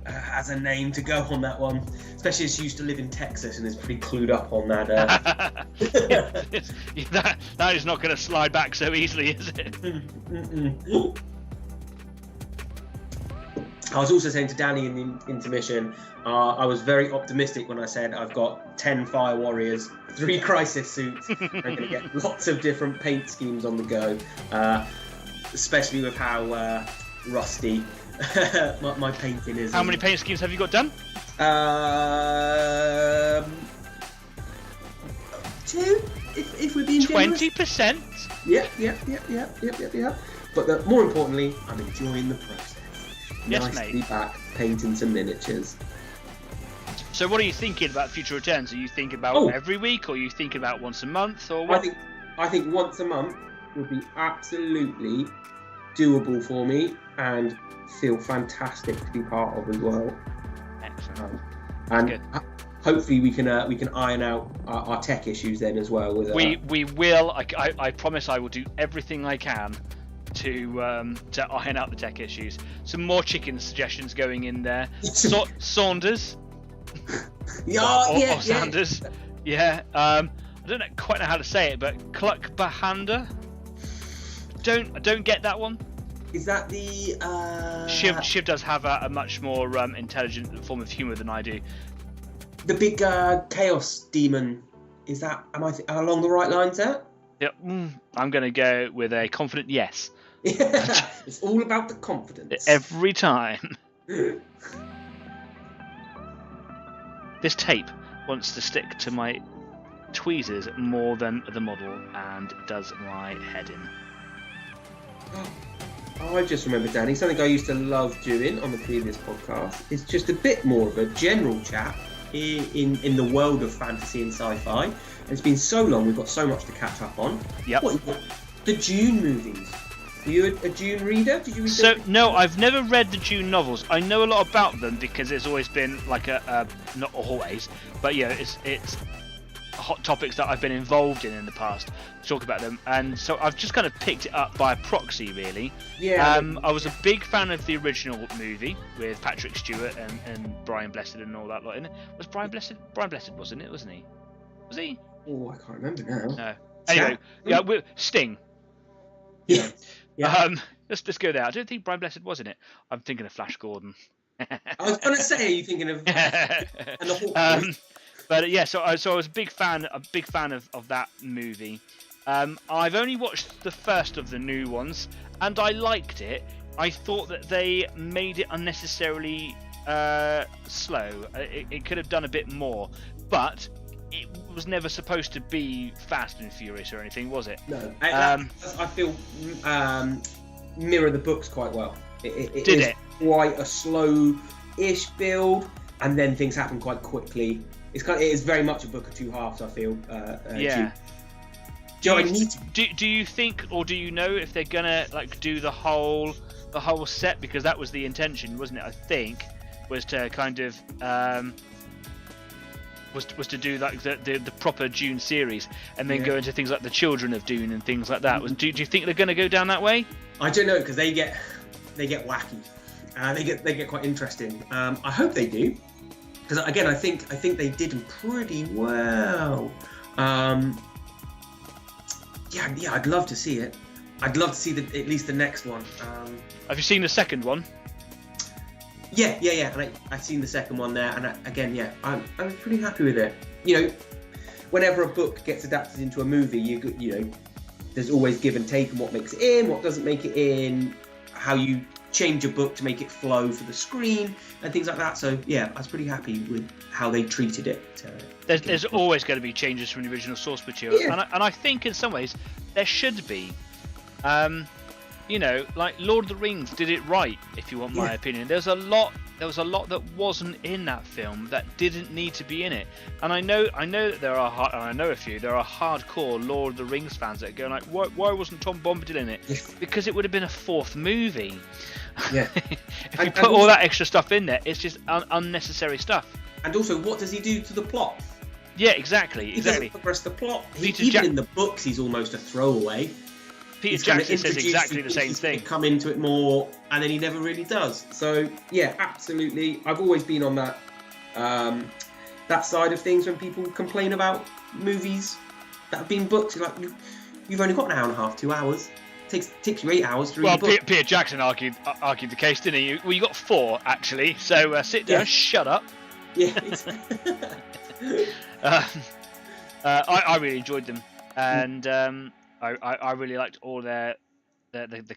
as a name to go on that one, especially as she used to live in Texas and is pretty clued up on that. That is not going to slide back so easily, is it? I was also saying to Danny in the intermission, I was very optimistic when I said I've got 10 Fire Warriors, 3 Crisis suits. I'm going to get lots of different paint schemes on the go, especially with how rusty my painting is. How many paint schemes have you got done? 2, if we're being 20%. Yeah. But more importantly, I'm enjoying the process. Yes, nice mate. to be back painting some miniatures. So what are you thinking about future returns? Are you thinking about every week, or are you thinking about once a month, or what? I think once a month would be absolutely doable for me and feel fantastic to be part of as well. Excellent. And hopefully we can iron out our tech issues then as well. With we will. I promise I will do everything I can to iron out the tech issues. Some more chicken suggestions going in there. Saunders. Or Sanders. Yeah. I don't quite know how to say it, but Cluckbahanda. I don't get that one. Is that the Shiv does have a much more intelligent form of humour than I do. The big chaos demon. Is that? Am I along the right lines there? Yep. I'm going to go with a confident yes. It's all about the confidence. Every time. This tape wants to stick to my tweezers more than the model and does my head in. Oh, I just remember, Danny, something I used to love doing on the previous podcast is just a bit more of a general chat in the world of fantasy and sci-fi. And it's been so long, we've got so much to catch up on. Yep. The Dune movies. Are you a Dune reader? Did you read So, no, I've never read the Dune novels. I know a lot about them because it's always been like not always, but yeah, it's hot topics that I've been involved in the past to talk about them, and so I've just kind of picked it up by proxy, really. Yeah. I was a big fan of the original movie with Patrick Stewart and Brian Blessed and all that lot in it. Was Brian Blessed? Brian Blessed wasn't it? Wasn't he? Was he? Oh, I can't remember now. No. Anyway, yeah, Sting. Yeah. Yeah. Let's go there. I don't think Brian Blessed was in it. I'm thinking of Flash Gordon. I was going to say, are you thinking of and the Hawk? But yeah, so I was a big fan of that movie. I've only watched the first of the new ones, and I liked it. I thought that they made it unnecessarily slow. It could have done a bit more, but it was never supposed to be Fast and Furious or anything, was it? No. I feel mirror the books quite well. It Did is it? quite a slow-ish build, and then things happen quite quickly. It is very much a book of two halves, I feel. Yeah. Do you think, or do you know if they're gonna like do the whole set, because that was the intention, wasn't it? I think was to kind of was to do like the proper Dune series, and then go into things like the Children of Dune and things like that. Do you think they're gonna go down that way? I don't know, because they get wacky. They get quite interesting. I hope they do. Because again, I think they did them pretty well. Yeah, I'd love to see it. I'd love to see at least the next one. Have you seen the second one? Yeah. And I've seen the second one there, and I'm pretty happy with it. You know, whenever a book gets adapted into a movie, you know, there's always give and take on what makes it in, what doesn't make it in, how you change a book to make it flow for the screen and things like that. So yeah, I was pretty happy with how they treated it. There's always going to be changes from the original source material, and I think in some ways there should be. You know, like Lord of the Rings did it right, if you want my opinion. There was a lot that wasn't in that film that didn't need to be in it. And I know that there are, and I know a few, there are hardcore Lord of the Rings fans that go like, why wasn't Tom Bombadil in it? Because it would have been a fourth movie. Yeah. If you put all that extra stuff in there, it's just unnecessary stuff. And also, what does he do to the plot? Yeah, exactly. He doesn't progress the plot. Even in the books, he's almost a throwaway. Peter Jackson says exactly the same thing. Come into it more, and then he never really does. So yeah, absolutely. I've always been on that that side of things when people complain about movies that have been booked. Like you've only got an hour and a half, 2 hours. It takes you 8 hours to read a book. Well, Peter Jackson argued the case, didn't he? Well, you got 4 actually. So sit down, shut up. Yeah. I really enjoyed them, and I really liked all the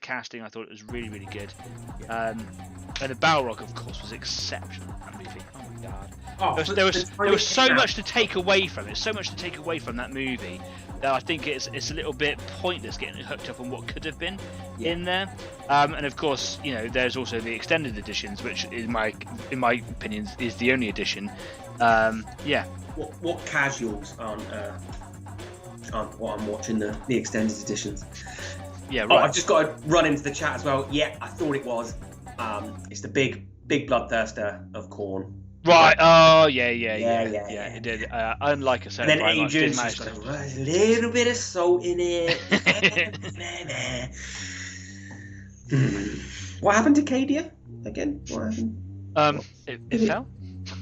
casting. I thought it was really, really good. And the Balrog, of course, was exceptional in that movie. Oh my god! There was so much to take away from it. So much to take away from that movie that I think it's a little bit pointless getting hooked up on what could have been in there. And of course, you know, there's also the extended editions, which in my opinion is the only edition. What casuals aren't what I'm watching the extended editions? Yeah, right. Oh, I've just got to run into the chat as well. Yeah, I thought it was. It's the big bloodthirster of Corn. Right. Oh, yeah. It did. Unlike a certain. And then Adrian's just got a little bit of salt in it. What happened to Cadia again? What happened? It fell.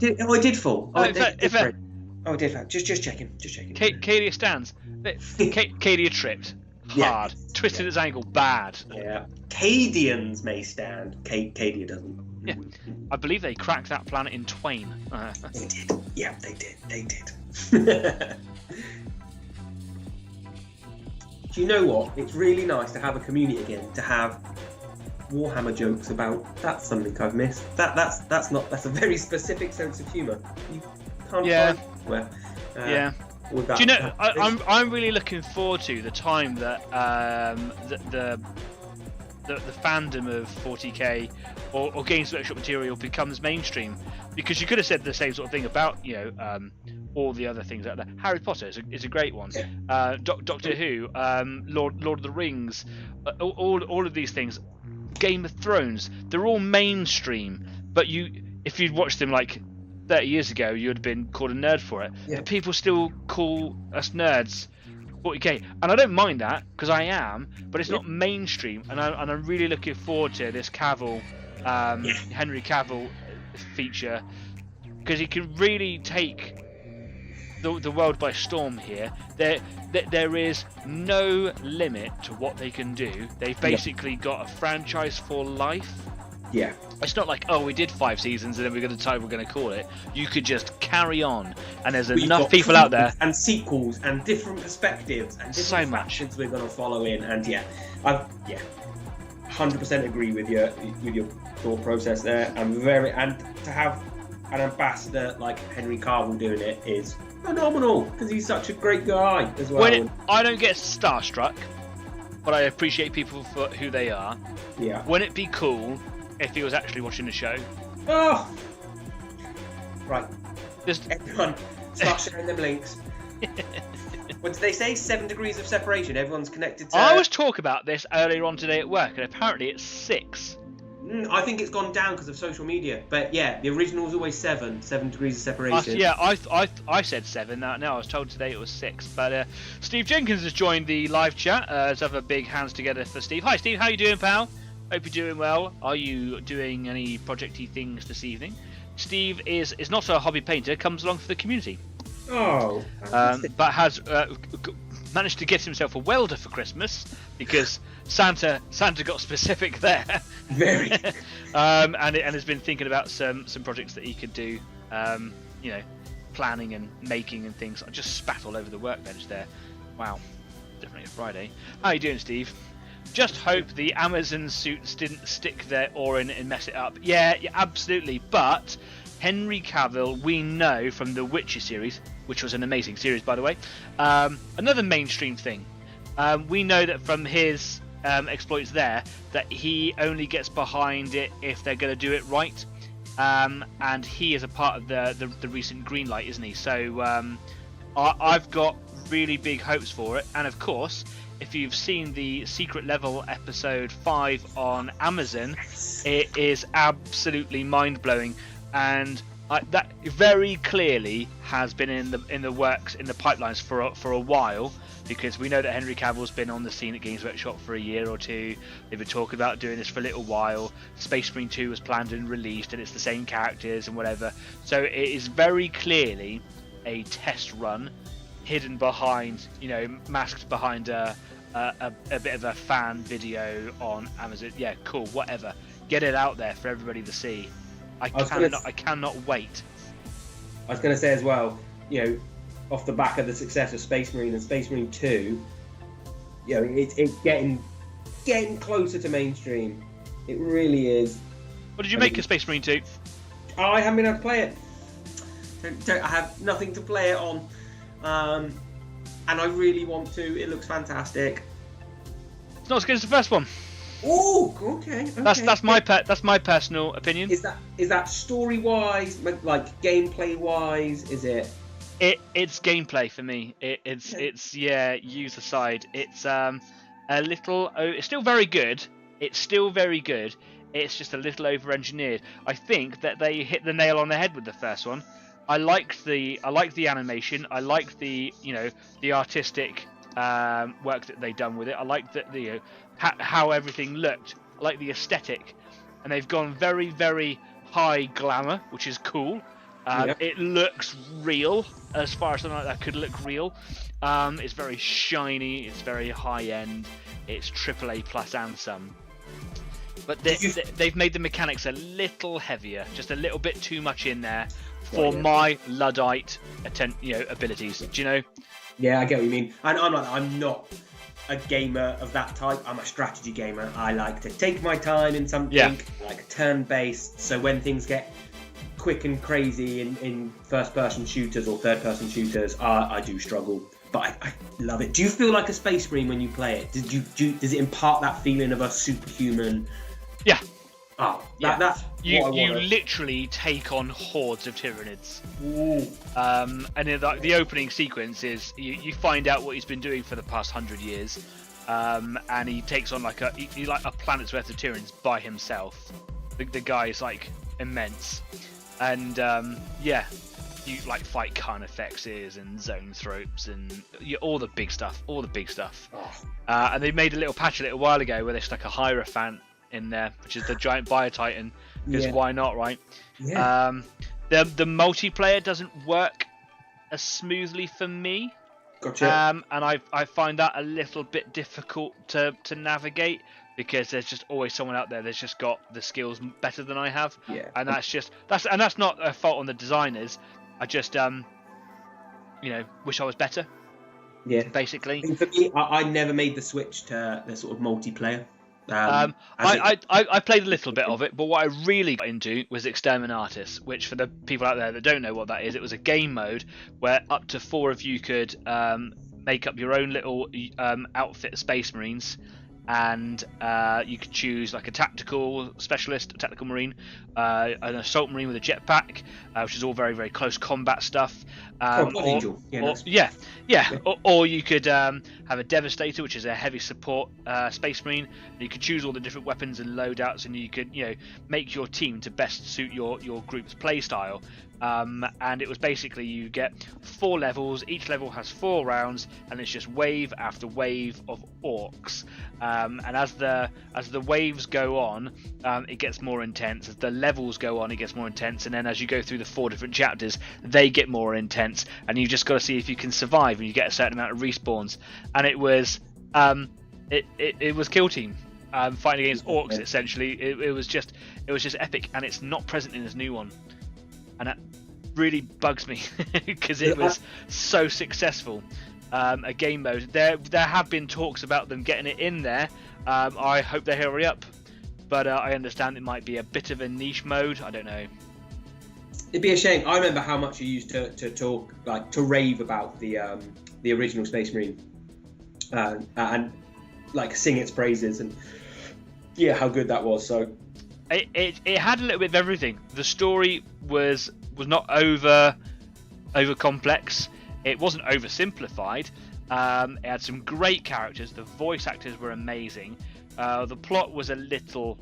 It did fall. It fell. Oh, it did fall. Just checking. Cadia stands. Cadia tripped hard, twisted its ankle bad. Yeah. Cadians may stand. Cadia doesn't. Yeah, I believe they cracked that planet in twain. They did. Yeah, they did. Do you know what? It's really nice to have a community again. To have Warhammer jokes about. That's something I've missed. That's a very specific sense of humour. You can't find anywhere. with that. Do you know? I'm really looking forward to the time that the fandom of 40k or Games Workshop material becomes mainstream, because you could have said the same sort of thing about all the other things out there. Harry Potter is a great one. Doctor Who, Lord of the Rings, all of these things. Game of Thrones, they're all mainstream, but if you'd watched them like 30 years ago, you would have been called a nerd for it. Yeah. But people still call us nerds 40k, and I don't mind that because I am, but it's not mainstream, and I'm really looking forward to this Cavill, Henry Cavill feature, because he can really take the world by storm here. There is no limit to what they can do. They've basically got a franchise for life. Yeah. It's not like, oh, we did 5 seasons and then we're going to decide we're going to call it. You could just carry on, and there's enough people out there, and sequels and different perspectives and different factions we're going to follow in. And I 100% agree with your thought process there. And to have an ambassador like Henry Cavill doing it is phenomenal, because he's such a great guy as well. I don't get starstruck, but I appreciate people for who they are. Yeah. Wouldn't it be cool if he was actually watching the show? Oh! Right. Everyone, start sharing them links. What did they say? 7 degrees of separation. Everyone's connected to... I was talking about this earlier on today at work, and apparently it's 6. I think it's gone down because of social media. But yeah, the original was always 7 degrees of separation. I said 7. Now I was told today it was 6. But Steve Jenkins has joined the live chat. Let's have a big hands together for Steve. Hi Steve, how you doing, pal? Hope you're doing well. Are you doing any projecty things this evening? Steve is not a hobby painter, comes along for the community. Oh. But has managed to get himself a welder for Christmas, because Santa got specific there. Very. And has been thinking about some projects that he could do, planning and making and things. I just spat all over the workbench there. Wow, definitely a Friday. How you doing, Steve? Just hope the Amazon suits didn't stick their oar in and mess it up. Yeah, absolutely. But Henry Cavill, we know from the Witcher series, which was an amazing series, by the way, another mainstream thing. We know that from his exploits there, that he only gets behind it if they're going to do it right. And he is a part of the recent Greenlight, isn't he? So I've got really big hopes for it. And of course, if you've seen the Secret Level episode 5 on Amazon, it is absolutely mind-blowing, and that very clearly has been in the works, in the pipelines for a while, because we know that Henry Cavill's been on the scene at Games Workshop for a year or two. They've been talking about doing this for a little while. Space Marine 2 was planned and released, and it's the same characters and whatever. So it is very clearly a test run, hidden behind, masked behind a bit of a fan video on Amazon. Yeah, cool, whatever. Get it out there for everybody to see. I cannot wait. I was going to say as well, off the back of the success of Space Marine and Space Marine 2, it's getting closer to mainstream. It really is. What did you make of Space Marine 2? I haven't been able to play it. I have nothing to play it on. And I really want to. It looks fantastic. It's not as good as the first one. Oh, okay. That's my personal opinion. Is that story wise, like gameplay wise? Is it? It's gameplay for me. It's user side. It's a little. It's still very good. It's just a little over engineered. I think that they hit the nail on the head with the first one. I liked the animation. I liked the the artistic work that they've done with it. I liked how everything looked. I like the aesthetic, and they've gone very, very high glamour, which is cool. It looks real, as far as something like that could look real. It's very shiny. It's very high end. It's AAA plus and some. But they've made the mechanics a little heavier, just a little bit too much in there for my Luddite abilities. Do you know? Yeah, I get what you mean. And I'm not a gamer of that type. I'm a strategy gamer. I like to take my time in something, like turn-based. So when things get quick and crazy in first-person shooters or third-person shooters, I do struggle. But I love it. Do you feel like a Space Marine when you play it? Does it impart that feeling of a superhuman? Yeah. Oh, Yeah. That's you what I want. literally take on hordes of Tyranids. Ooh. And in the opening sequence is you find out what he's been doing for the past 100 years, and he takes on like a planet's worth of Tyranids by himself. The guy is like immense, and you like fight Carnifexes and Zone Thropes and all the big stuff. Oh. And they made a little patch a little while ago where they stuck a Hierophant in there, which is the giant Biotitan, because why not, right? Yeah. The multiplayer doesn't work as smoothly for me. Gotcha. And I find that a little bit difficult to navigate, because there's just always someone out there that's just got the skills better than I have. Yeah. And that's not a fault on the designers. I just wish I was better. Yeah. Basically. For me, I never made the switch to the sort of multiplayer. I played a little bit of it, but what I really got into was Exterminatus, which, for the people out there that don't know what that is, it was a game mode where up to 4 of you could make up your own little outfit of Space Marines, and you could choose like a tactical specialist, a tactical marine, an assault marine with a jetpack, which is all very, very close combat stuff. Or you could have a devastator, which is a heavy support space marine. And you could choose all the different weapons and loadouts, and you could make your team to best suit your group's play style. And it was basically, you get 4 levels, each level has 4 rounds, and it's just wave after wave of orcs. And as the waves go on, it gets more intense. As the levels go on, it gets more intense, and then as you go through the 4 different chapters, they get more intense, and you just got to see if you can survive, and you get a certain amount of respawns. And it was it was kill team, fighting against orcs. Essentially, it was just epic, and it's not present in this new one, and that really bugs me because it was so successful. A game mode. There have been talks about them getting it in there. I hope they hurry up, but I understand it might be a bit of a niche mode. I don't know. It'd be a shame. I remember how much you used to talk, like, to rave about the original Space Marine, and like sing its praises, and how good that was. So it had a little bit of everything. The story was not over complex. It wasn't oversimplified. It had some great characters. The voice actors were amazing. The plot was a little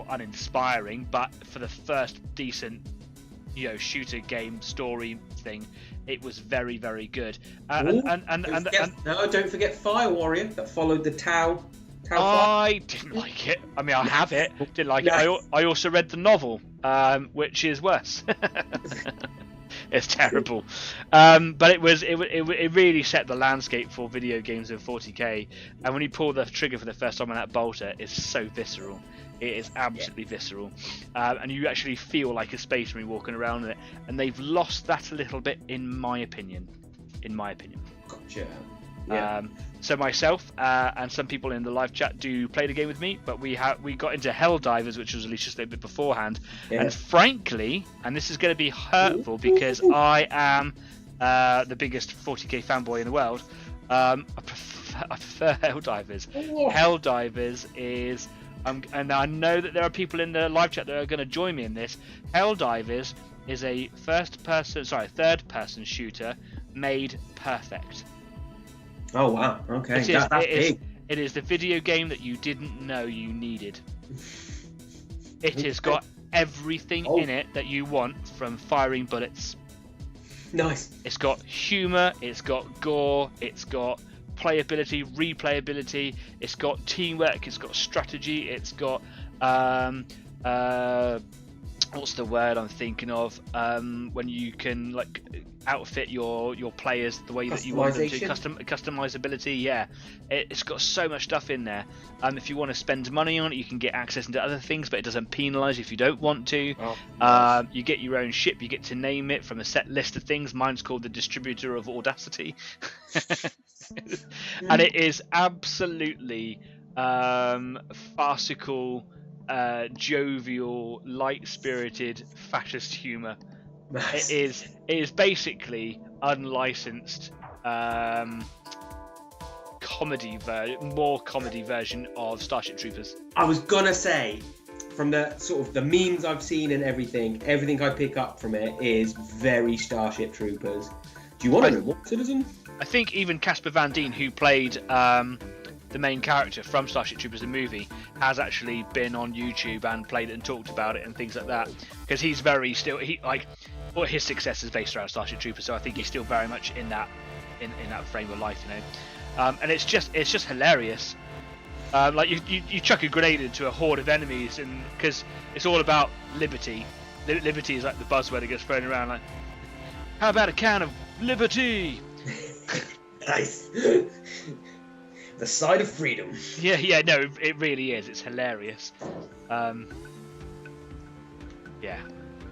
uninspiring, but for the first decent shooter game story thing, it was very, very good. Don't forget Fire Warrior that followed the Tau. I didn't like it. I mean, I have it. Didn't like it. I also read the novel, which is worse. It's terrible, but it really set the landscape for video games in 40k. And when you pull the trigger for the first time on that bolter, it's so visceral. It is absolutely visceral, and you actually feel like a space marine walking around in it. And they've lost that a little bit, in my opinion. Gotcha. So myself and some people in the live chat do play the game with me, but we got into Helldivers, which was released just a little bit beforehand. And frankly, and this is going to be hurtful because I am the biggest 40k fanboy in the world, I prefer Helldivers. Helldivers is, and I know that there are people in the live chat that are going to join me in this. Helldivers is a third-person shooter made perfect. Oh wow! Okay, it is the video game that you didn't know you needed. It has got everything in it that you want from firing bullets. Nice. It's got humour. It's got gore. It's got playability, replayability. It's got teamwork. It's got strategy. It's got what's the word I'm thinking of? When you can like outfit your players the way that you want them to. Customizability, yeah. It's got so much stuff in there. If you want to spend money on it, you can get access into other things, but it doesn't penalise if you don't want to. Nice. You get your own ship. You get to name it from a set list of things. Mine's called the Distributor of Audacity. And it is absolutely farcical jovial, light-spirited fascist humour. Nice. It is basically unlicensed more comedy version of Starship Troopers. I was gonna say, from the sort of the memes I've seen and everything I pick up from it is very Starship Troopers. Do you want to know what, Citizen? I think even Casper Van Dien, who played the main character from Starship Troopers, the movie, has actually been on YouTube and played it and talked about it and things like that. Because he's all his success is based around Starship Troopers, so I think he's still very much in that frame of life, you know. And it's just hilarious. Like you chuck a grenade into a horde of enemies, and because it's all about liberty. Liberty is like the buzzword that gets thrown around. Like, how about a can of liberty? Nice. The side of freedom. Yeah, no, it really is. It's hilarious. Yeah,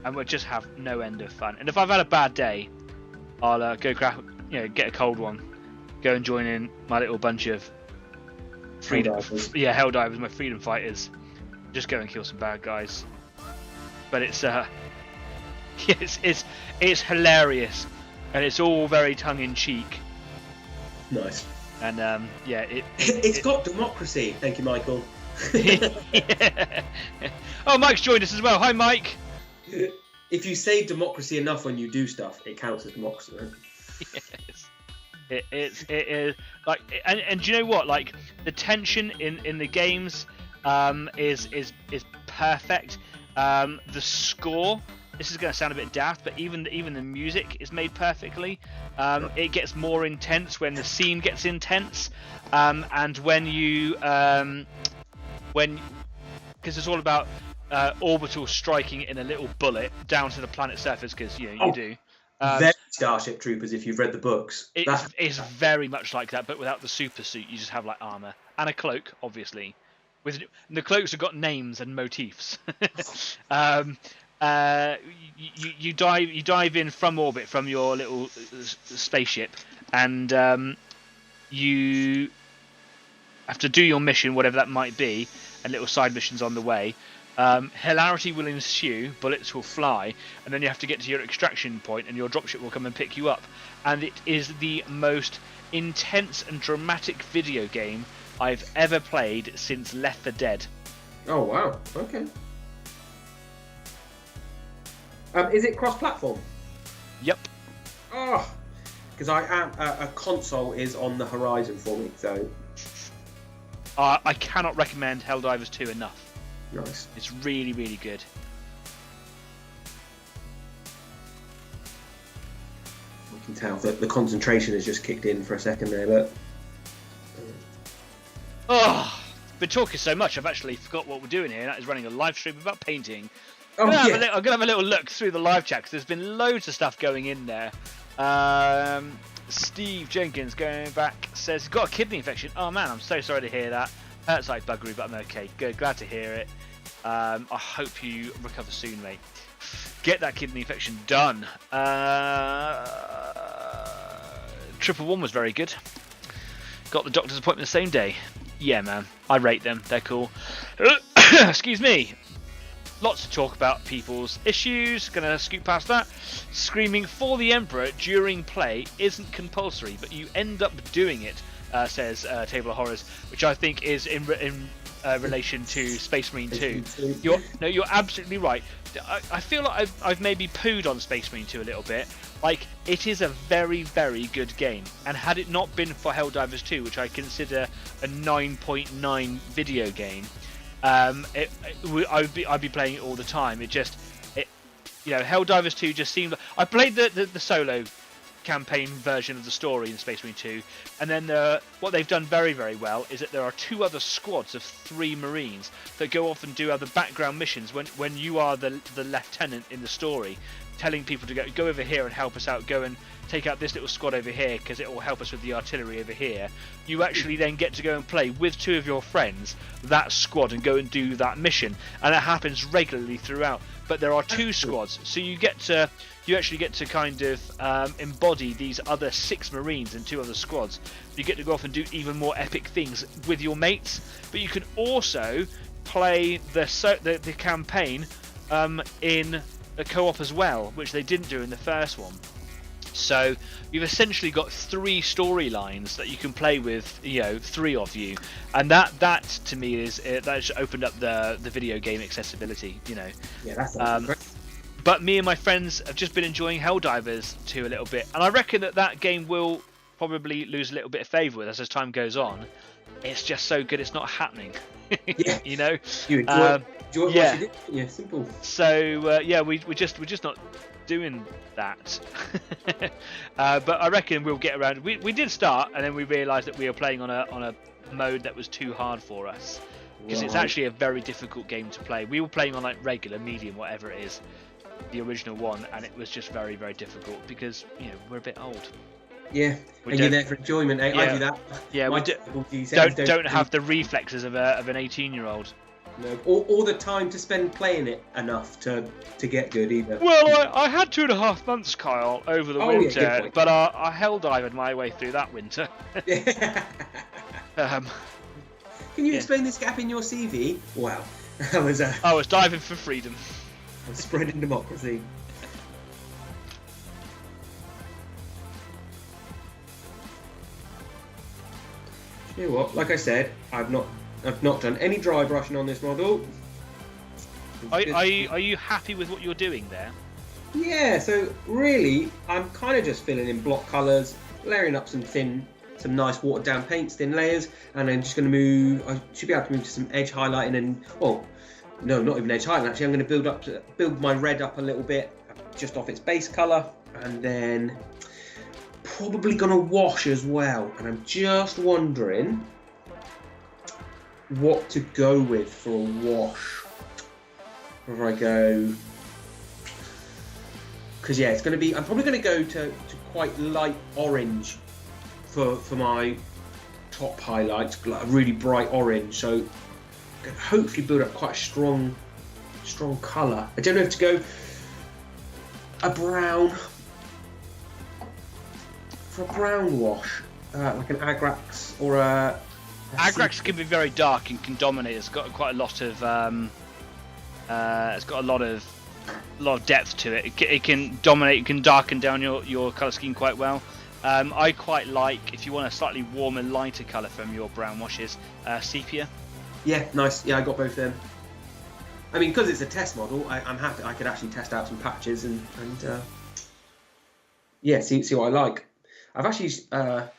and we'll just have no end of fun. And if I've had a bad day, I'll go get a cold one, go and join in my little bunch of Helldivers, my freedom fighters. Just go and kill some bad guys. But it's it's hilarious, and it's all very tongue in cheek. Nice. And it's got democracy. Thank you, Michael. Yeah. Oh, Mike's joined us as well. Hi, Mike. If you say democracy enough when you do stuff, it counts as democracy, right? Yes. It is like, and do you know what? Like, the tension in the games is perfect. The score. This is going to sound a bit daft, but even the music is made perfectly. It gets more intense when the scene gets intense, and when because it's all about orbital striking in a little bullet down to the planet's surface, because you do. Very Starship Troopers, if you've read the books. It's very much like that, but without the super suit. You just have like armor and a cloak, obviously. The cloaks have got names and motifs. You dive in from orbit from your little spaceship, and you have to do your mission, whatever that might be, and little side missions on the way. Hilarity will ensue, bullets will fly, and then you have to get to your extraction point, and your dropship will come and pick you up. And it is the most intense and dramatic video game I've ever played since Left 4 Dead. Oh wow! Okay. Is it cross-platform? Yep. Oh, because I am a console is on the horizon for me. So I cannot recommend Helldivers 2 enough. Nice. It's really, really good. I can tell that the concentration has just kicked in for a second there, but. Oh, been talking so much, I've actually forgot what we're doing here. That is running a live stream about painting. I'm going to have a little look through the live chat, because there's been loads of stuff going in there. Steve Jenkins going back says he's got a kidney infection. Oh man, I'm so sorry to hear that. Hurts like buggery, but I'm okay. Good, glad to hear it. I hope you recover soon, mate. Get that kidney infection done. 111 was very good. Got the doctor's appointment the same day. Yeah, man. I rate them. They're cool. Excuse me. Lots to talk about people's issues. Gonna scoot past that. Screaming for the Emperor during play isn't compulsory, but you end up doing it, says Table of Horrors, which I think is in relation to Space Marine 2. You're absolutely right. I feel like I've maybe pooed on Space Marine 2 a little bit. Like, it is a very, very good game, and had it not been for Helldivers 2, which I consider a 9.9 video game, I'd be playing it all the time. Helldivers 2 just seemed. I played the solo campaign version of the story in Space Marine 2, and then what they've done very, very well is that there are 2 other squads of 3 Marines that go off and do other background missions when you are the lieutenant in the story, telling people to go over here and help us out, go and take out this little squad over here because it will help us with the artillery over here. You actually then get to go and play with 2 of your friends that squad and go and do that mission, and it happens regularly throughout. But there are 2 squads, so you actually get to kind of embody these other 6 Marines and 2 other squads. You get to go off and do even more epic things with your mates, but you can also play the campaign in a co-op as well, which they didn't do in the first one. So you've essentially got 3 storylines that you can play with, 3 of you, and that to me is that's opened up the video game accessibility, Yeah, that's great. But me and my friends have just been enjoying Helldivers 2 a little bit, and I reckon that game will probably lose a little bit of favour with us as time goes on. It's just so good, it's not happening. Yeah. You enjoy what you do. Yeah, simple. So we're just not doing that. But I reckon we'll get around. We did start, and then we realised that we were playing on a mode that was too hard for us, because it's actually a very difficult game to play. We were playing on like regular, medium, whatever it is, the original one, and it was just very, very difficult because we're a bit old. Yeah, and you're there for enjoyment. I do that. Yeah, we don't have the reflexes of an 18-year-old. No, or the time to spend playing it enough to get good either. Well, I had 2.5 months, Kyle, over the winter, yeah, but I hell-dived my way through that winter. Can you explain this gap in your CV? Wow, that was I was diving for freedom. Spreading democracy. You know what? Like I said, I've not done any dry brushing on this model. Are you happy with what you're doing there? Yeah. So really, I'm kind of just filling in block colours, layering up some nice watered down paints, thin layers, and then just going to move. I should be able to move to some edge highlighting and no, not even edge highlighting. Actually, I'm going to build my red up a little bit, just off its base colour, and then probably going to wash as well. And I'm just wondering what to go with for a wash. Where I go, because it's going to be. I'm probably going to go to quite light orange for my top highlights, like a really bright orange. So hopefully build up quite a strong colour. I don't know if to go a brown for a brown wash, like an Agrax or a Agrax can be very dark and can dominate. It's got quite a lot of depth to it. It can dominate. It can darken down your colour scheme quite well. I quite like, if you want a slightly warmer, lighter colour from your brown washes, sepia. Yeah, nice. Yeah, I got both of them. I mean, because it's a test model, I'm happy. I could actually test out some patches and see what I like. I've actually what's that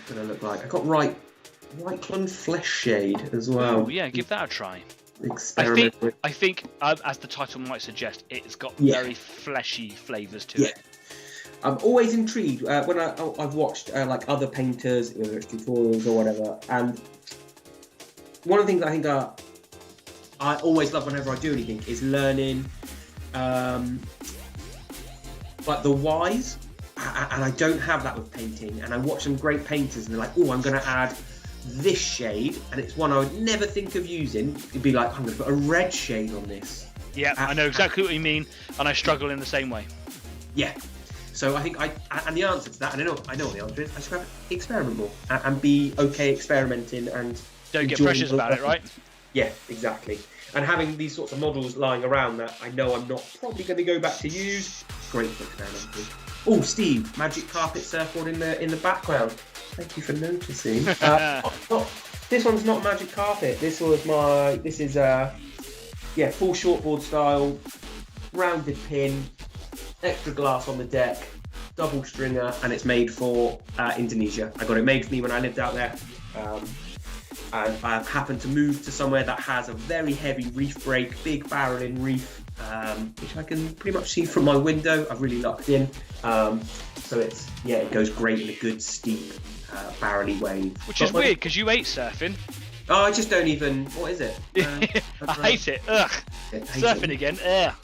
gonna look like? I got Reichland Flesh Shade as well. Oh yeah, give that a try. Experiment. I think as the title might suggest, it's got very fleshy flavours to it. I'm always intrigued when I've watched like other painters, whether it's tutorials or whatever, and one of the things I think I always love whenever I do anything is learning like the whys, and I don't have that with painting. And I watch some great painters and they're like, oh, I'm going to add this shade, and it's one I would never think of using. It'd be like, I'm going to put a red shade on this. Yeah, I know exactly what you mean, and I struggle in the same way. Yeah. So I think and the answer to that, and I know what the answer is, I just have to experiment more and be okay experimenting and don't get precious about it, right? Yeah, exactly. And having these sorts of models lying around that I know I'm not probably going to go back to use, great for experimenting. Oh, Steve, magic carpet surfboard in the background. Thank you for noticing. This one's not magic carpet. This is full shortboard style, rounded pin, extra glass on the deck, double stringer, and it's made for Indonesia. I got it made for me when I lived out there. And I happened to move to somewhere that has a very heavy reef break, big barreling reef, which I can pretty much see from my window. I've really lucked in. So it goes great in a good steep barrely wave. Which is weird because you hate surfing. Oh, I just don't even. What is it? I hate it. Ugh. Surfing again. Ugh.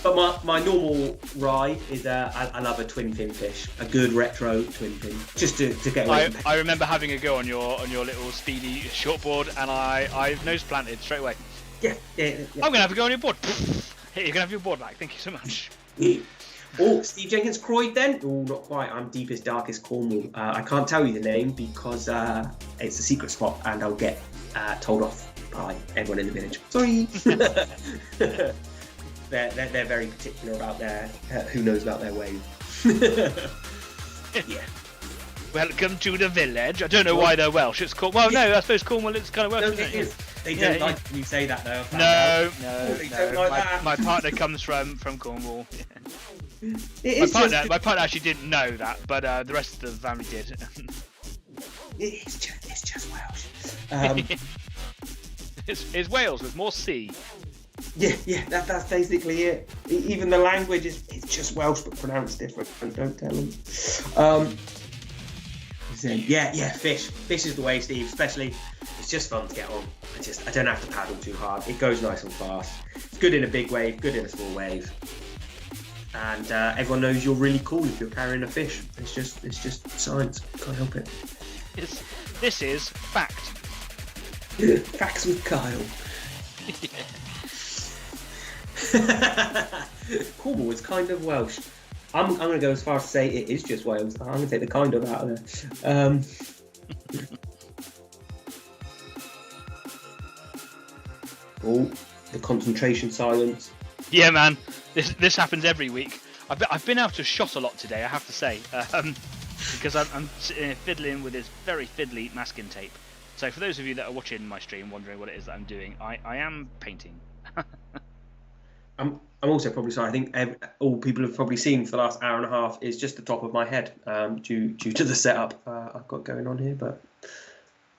But my normal ride is I love a twin fin fish, a good retro twin fin, just to get away. I remember having a go on your little speedy shortboard, and I nose planted straight away. Yeah. I'm gonna have a go on your board. Hey, you're gonna have your board back. Thank you so much. Oh, Steve Jenkins Croyd then? Oh, not quite. I'm deepest, darkest Cornwall. I can't tell you the name because it's a secret spot, and I'll get told off. pie. Everyone in the village. Sorry. they're very particular about their who knows about their wave. Yeah. Welcome to the village. I don't know why they're Welsh. It's called. Well, no, I suppose Cornwall is kind of Welsh. No, Isn't it it? is. They don't like when you say that though. No. They don't like that. My partner comes from Cornwall. It My partner actually didn't know that, but the rest of the family did. It's just Welsh. It's Wales with more C. Yeah, that's basically it. Even the language it's just Welsh but pronounced different. Don't tell them. Yeah, fish. Fish is the way, Steve. Especially, it's just fun to get on. I don't have to paddle too hard. It goes nice and fast. It's good in a big wave, good in a small wave. And everyone knows you're really cool if you're carrying a fish. It's just science. Can't help it. This is fact. Facts with Kyle. Cornwall is kind of Welsh. I'm going to go as far as to say it is just Wales. I'm going to take the kind of out of there. Oh, the concentration silence. Yeah, man. This happens every week. I've been out of shot a lot today, I have to say, because I'm fiddling with this very fiddly masking tape. So for those of you that are watching my stream, wondering what it is that I'm doing, I am painting. I'm also probably sorry. I think all people have probably seen for the last hour and a half is just the top of my head due to the setup I've got going on here. But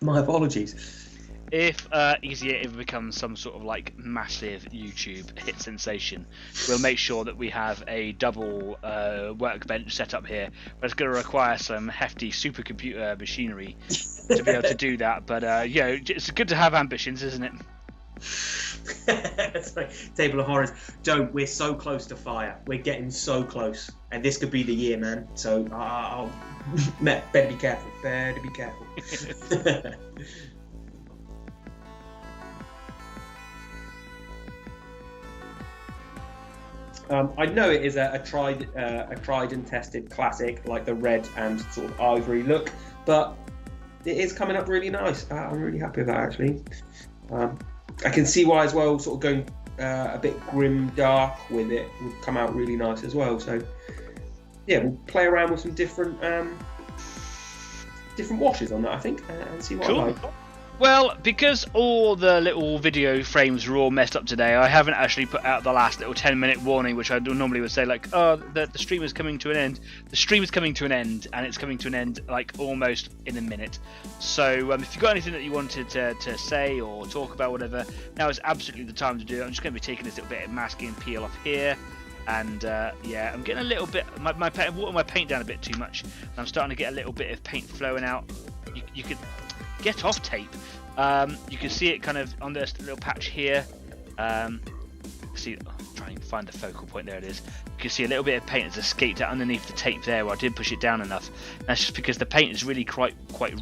my apologies. If Easier ever becomes some sort of like massive YouTube hit sensation, we'll make sure that we have a double workbench set up here. But it's going to require some hefty supercomputer machinery to be able to do that. But yeah, it's good to have ambitions, isn't it? Sorry, Table of Horrors. Don't. We're so close to fire. We're getting so close, and this could be the year, man. So better be careful. Better be careful. I know it is a tried and tested classic, like the red and sort of ivory look, but it is coming up really nice. I'm really happy with that, actually. I can see why as well, sort of going a bit grim dark with it would come out really nice as well. So yeah, we'll play around with some different washes on that, I think, and see what cool. I like. Well, because all the little video frames are all messed up today, I haven't actually put out the last little 10-minute warning, which I normally would say, like, oh, the stream is coming to an end. The stream is coming to an end, and it's coming to an end, like, almost in a minute. So, if you've got anything that you wanted to say or talk about, whatever, now is absolutely the time to do it. I'm just going to be taking this little bit of masking and peel off here. And, yeah, I'm getting a little bit... I've watered my paint down a bit too much. And I'm starting to get a little bit of paint flowing out. You could... Get off tape. You can see it kind of on this little patch here. See, trying to find the focal point. There it is. You can see a little bit of paint has escaped out underneath the tape there, where I didn't push it down enough. That's just because the paint is really quite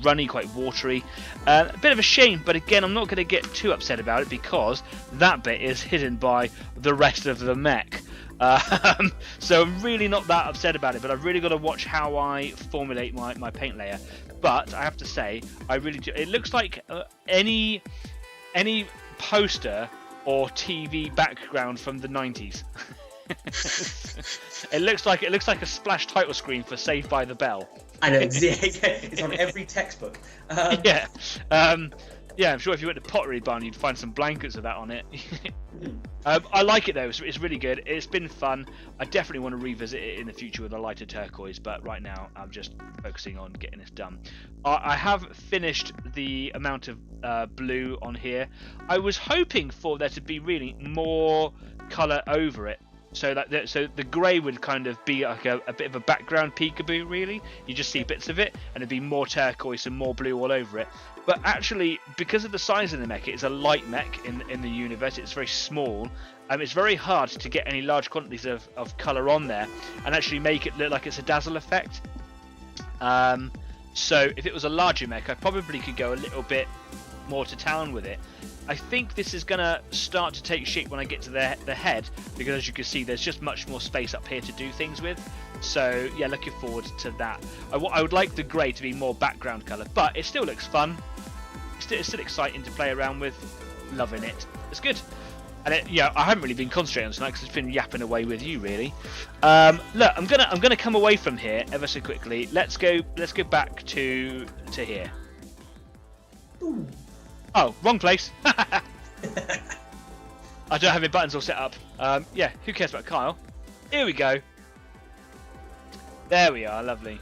runny, quite watery. A bit of a shame, but again, I'm not going to get too upset about it because that bit is hidden by the rest of the mech. So I'm really not that upset about it, but I've really got to watch how I formulate my paint layer. But I have to say, I really do. It looks like any poster or TV background from the 90s. It looks like a splash title screen for Saved by the Bell. I know, it's on every textbook. Yeah. Yeah, I'm sure if you went to Pottery Barn, you'd find some blankets of that on it. I like it though, it's really good. It's been fun. I definitely want to revisit it in the future with a lighter turquoise, but right now I'm just focusing on getting this done. I have finished the amount of blue on here. I was hoping for there to be really more colour over it. So that the grey would kind of be like a bit of a background peekaboo, really. You just see bits of it, and it'd be more turquoise and more blue all over it. But actually, because of the size of the mech, it's a light mech in the universe. It's very small. It's very hard to get any large quantities of colour on there and actually make it look like it's a dazzle effect. So if it was a larger mech, I probably could go a little bit more to town with it. I think this is going to start to take shape when I get to the head, because as you can see, there's just much more space up here to do things with. So yeah, looking forward to that. I would like the grey to be more background colour, but it still looks fun. It's still exciting to play around with. loving it. It's good. And I haven't really been concentrating on tonight because it's been yapping away with you, really. Look, I'm gonna come away from here ever so quickly. Let's go back to here. Ooh. Oh, wrong place. I don't have my buttons all set up. Yeah, who cares about Kyle? Here we go. There we are, lovely.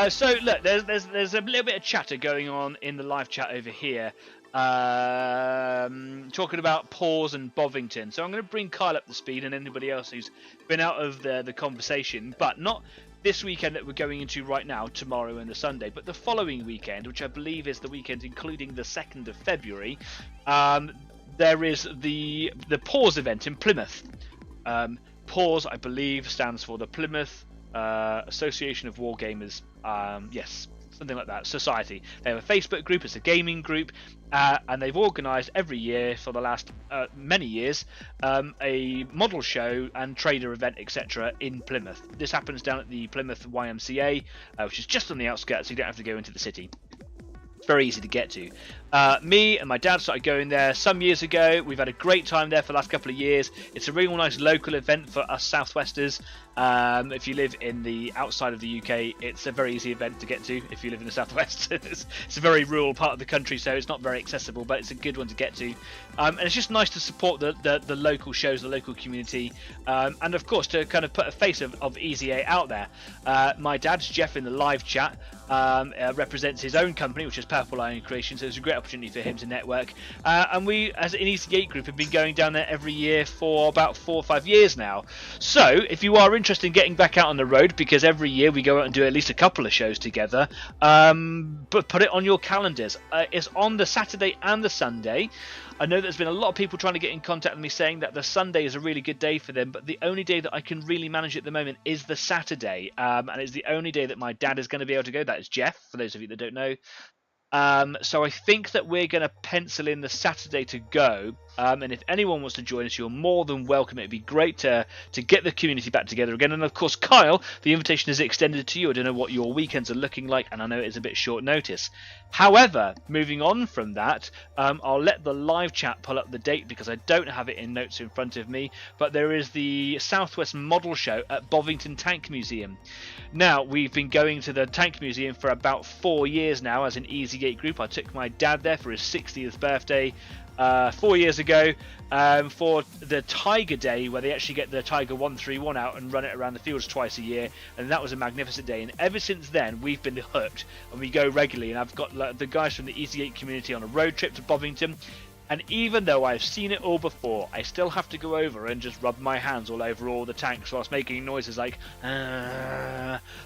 So look, there's a little bit of chatter going on in the live chat over here, talking about Paws and Bovington. So I'm going to bring Kyle up to speed and anybody else who's been out of the conversation, but not this weekend that we're going into right now, tomorrow and the Sunday, but the following weekend, which I believe is the weekend including the 2nd of February. There is the Paws event in Plymouth. Paws, I believe, stands for the Plymouth Association of Wargamers. Yes, something like that. Society. They have a Facebook group. It's a gaming group, and they've organised every year for the last many years a model show and trader event, etc. in Plymouth. This happens down at the Plymouth YMCA, which is just on the outskirts. So you don't have to go into the city. It's very easy to get to. Me and my dad started going there some years ago. We've had a great time there for the last couple of years. It's a real nice local event for us Southwesters. If you live in the outside of the UK, it's a very easy event to get to. If you live in the Southwest, it's a very rural part of the country, so it's not very accessible, but it's a good one to get to. And it's just nice to support the local shows, the local community, and of course to kind of put a face of Easy 8 out there. My dad's Jeff in the live chat represents his own company, which is Purple Lion Creation, so it's a great opportunity for him to network. And we, as an Easy 8 group, have been going down there every year for about 4 or 5 years now. So if you are interested in getting back out on the road, because every year we go out and do at least a couple of shows together, but put it on your calendars. It's on the Saturday and the Sunday. I know there's been a lot of people trying to get in contact with me saying that the Sunday is a really good day for them, but the only day that I can really manage at the moment is the Saturday, and it's the only day that my dad is going to be able to go. That is Jeff, for those of you that don't know. So I think that we're going to pencil in the Saturday to go, and if anyone wants to join us, you're more than welcome. It'd be great to get the community back together again. And of course, Kyle, the invitation is extended to you. I don't know what your weekends are looking like, and I know it is a bit short notice. However, moving on from that, I'll let the live chat pull up the date because I don't have it in notes in front of me, but there is the Southwest Model Show at Bovington Tank Museum. Now, we've been going to the Tank Museum for about 4 years now as an Easy 8 group. I took my dad there for his 60th birthday 4 years ago for the Tiger Day, where they actually get the Tiger 131 out and run it around the fields twice a year, and that was a magnificent day. And ever since then we've been hooked and we go regularly, and I've got the guys from the Easy 8 community on a road trip to Bovington. And even though I've seen it all before, I still have to go over and just rub my hands all over all the tanks whilst making noises like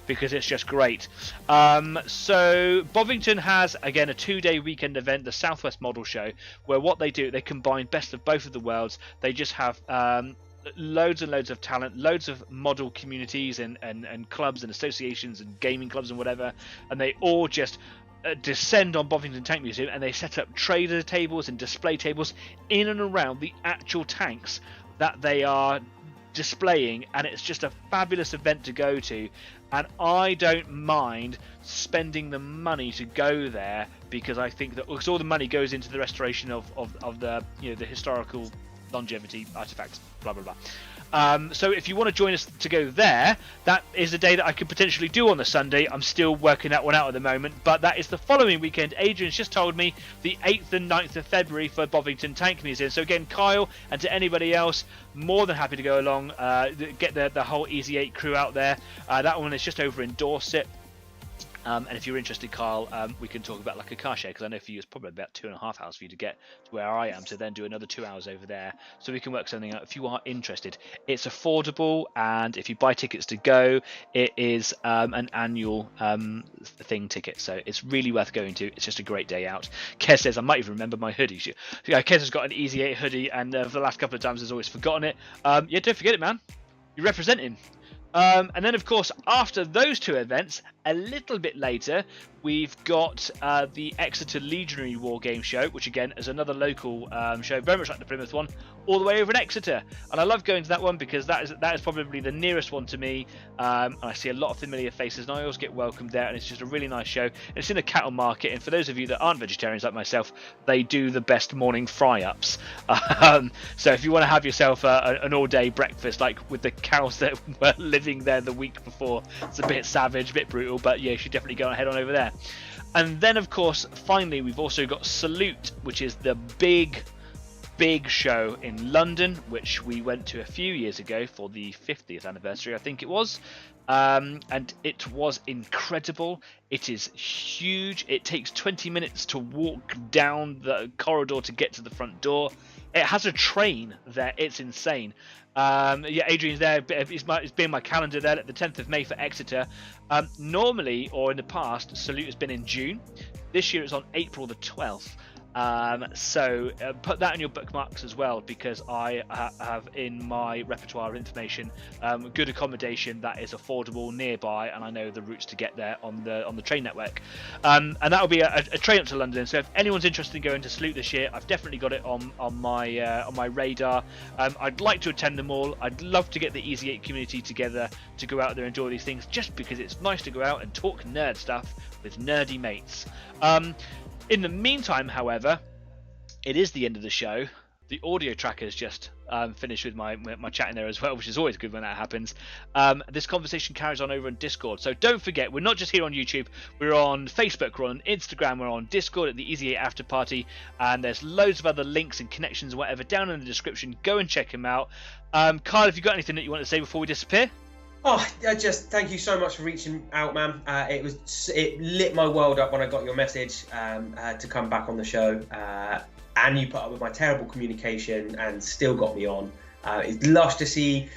because it's just great. So Bovington has, again, a 2-day weekend event, the Southwest Model Show, where what they do, they combine best of both of the worlds. They just have loads and loads of talent, loads of model communities and clubs and associations and gaming clubs and whatever, and they all just descend on Bovington Tank Museum, and they set up trader tables and display tables in and around the actual tanks that they are displaying, and it's just a fabulous event to go to. And I don't mind spending the money to go there, because I think that because all the money goes into the restoration of the the historical longevity artifacts, blah blah blah. So if you want to join us to go there, that is a day that I could potentially do on the Sunday. I'm still working that one out at the moment, but that is the following weekend. Adrian's just told me the 8th and 9th of February for Bovington Tank Museum. So again, Kyle, and to anybody else, more than happy to go along, get the whole Easy 8 crew out there. That one is just over in Dorset. And if you're interested, Kyle, we can talk about like a car share, because I know for you it's probably about 2.5 hours for you to get to where I am, to then do another 2 hours over there. So we can work something out if you are interested. It's affordable, and if you buy tickets to go, it is an annual thing ticket. So it's really worth going to. It's just a great day out. Kez says, I might even remember my hoodie. Kez has got an Easy 8 hoodie, and for the last couple of times has always forgotten it. Yeah, don't forget it, man. You represent him. And then, of course, after those two events, a little bit later, we've got the Exeter Legionary War Game Show, which again is another local show, very much like the Plymouth one, all the way over in Exeter. And I love going to that one because that is probably the nearest one to me. And I see a lot of familiar faces, and I always get welcomed there. And it's just a really nice show. And it's in a cattle market, and for those of you that aren't vegetarians like myself, they do the best morning fry-ups. So if you want to have yourself an all-day breakfast, like with the cows that were living there the week before, it's a bit savage, a bit brutal, but yeah, you should definitely go and head on over there. And then, of course, finally, we've also got Salute, which is the big show in London, which we went to a few years ago for the 50th anniversary, I think it was. And it was incredible. It is huge. It takes 20 minutes to walk down the corridor to get to the front door. It has a train there. It's insane. Yeah, Adrian's there. It's been my calendar there. The 10th of May for Exeter. Normally, or in the past, Salute has been in June. This year it's on April the 12th. So put that in your bookmarks as well, because I have in my repertoire of information good accommodation that is affordable nearby, and I know the routes to get there on the train network. And that will be a train up to London. So if anyone's interested in going to Salute this year, I've definitely got it on my radar. I'd like to attend them all. I'd love to get the Easy 8 community together to go out there and enjoy these things, just because it's nice to go out and talk nerd stuff with nerdy mates. In the meantime, however, it is the end of the show. The audio tracker has just finished with my chat in there as well, which is always good when that happens. This conversation carries on over on Discord. So don't forget, we're not just here on YouTube. We're on Facebook, we're on Instagram, we're on Discord at the Easy 8 After Party. And there's loads of other links and connections and whatever down in the description. Go and check them out. Kyle, have you got anything that you want to say before we disappear? Oh, just thank you so much for reaching out, man. It lit my world up when I got your message to come back on the show, and you put up with my terrible communication and still got me on. It's lush to see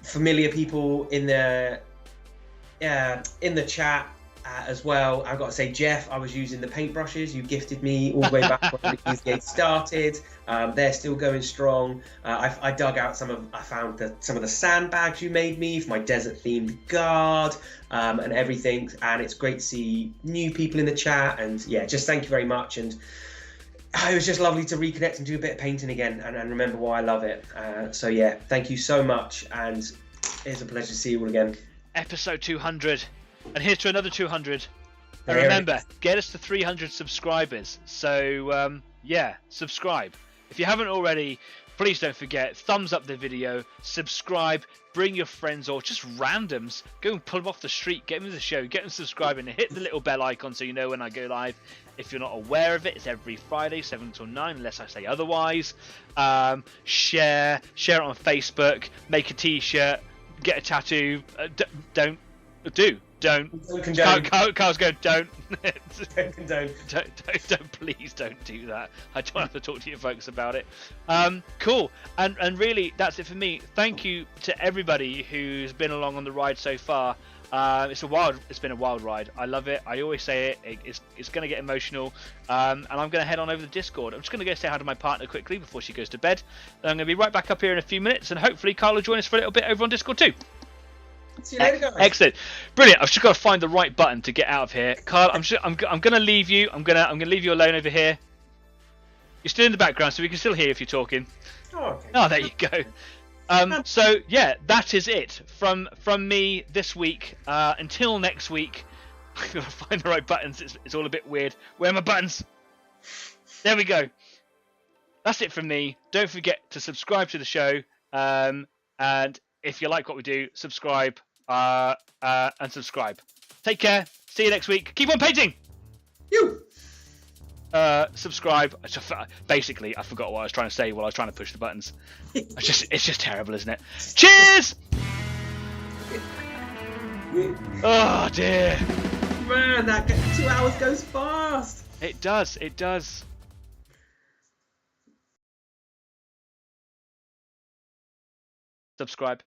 familiar people in the chat as well. I've got to say, Jeff, I was using the paintbrushes you gifted me all the way back when the Easy 8 started. They're still going strong. I dug out I found some of the sandbags you made me for my desert themed guard and everything. And it's great to see new people in the chat. And yeah, just thank you very much. And it was just lovely to reconnect and do a bit of painting again and remember why I love it. So yeah, thank you so much. And it's a pleasure to see you all again. Episode 200. And here's to another 200. And remember, get us to 300 subscribers. So, yeah, subscribe. If you haven't already, please don't forget, thumbs up the video, subscribe, bring your friends or just randoms. Go and pull them off the street, get them to the show, get them subscribing, and hit the little bell icon so you know when I go live. If you're not aware of it, it's every Friday, 7 till 9, unless I say otherwise. Share it on Facebook, make a t-shirt, get a tattoo. Don't condone. Carl's going, don't. Don't condone. Don't, please don't do that. I don't have to talk to you folks about it. Cool. And really, that's it for me. Thank you to everybody who's been along on the ride so far. It's been a wild ride. I love it. I always say it's going to get emotional. And I'm going to head on over to Discord. I'm just going to go say hi to my partner quickly before she goes to bed. Then I'm going to be right back up here in a few minutes, and hopefully Carl will join us for a little bit over on Discord too. See you later, guys. Excellent, brilliant. I've just got to find the right button to get out of here. Carl, I'm going to leave you. I'm going to leave you alone over here. You're still in the background, so we can still hear if you're talking. Oh, okay. Oh, there you go. So yeah, that is it from me this week. Until next week, I've got to find the right buttons. It's all a bit weird. Where are my buttons? There we go. That's it from me. Don't forget to subscribe to the show. And if you like what we do, subscribe and subscribe. Take care. See you next week. Keep on painting. You. Subscribe. Basically, I forgot what I was trying to say while I was trying to push the buttons. It's just terrible, isn't it? Cheers. Oh dear. Man, that 2 hours goes fast. It does. It does. Subscribe.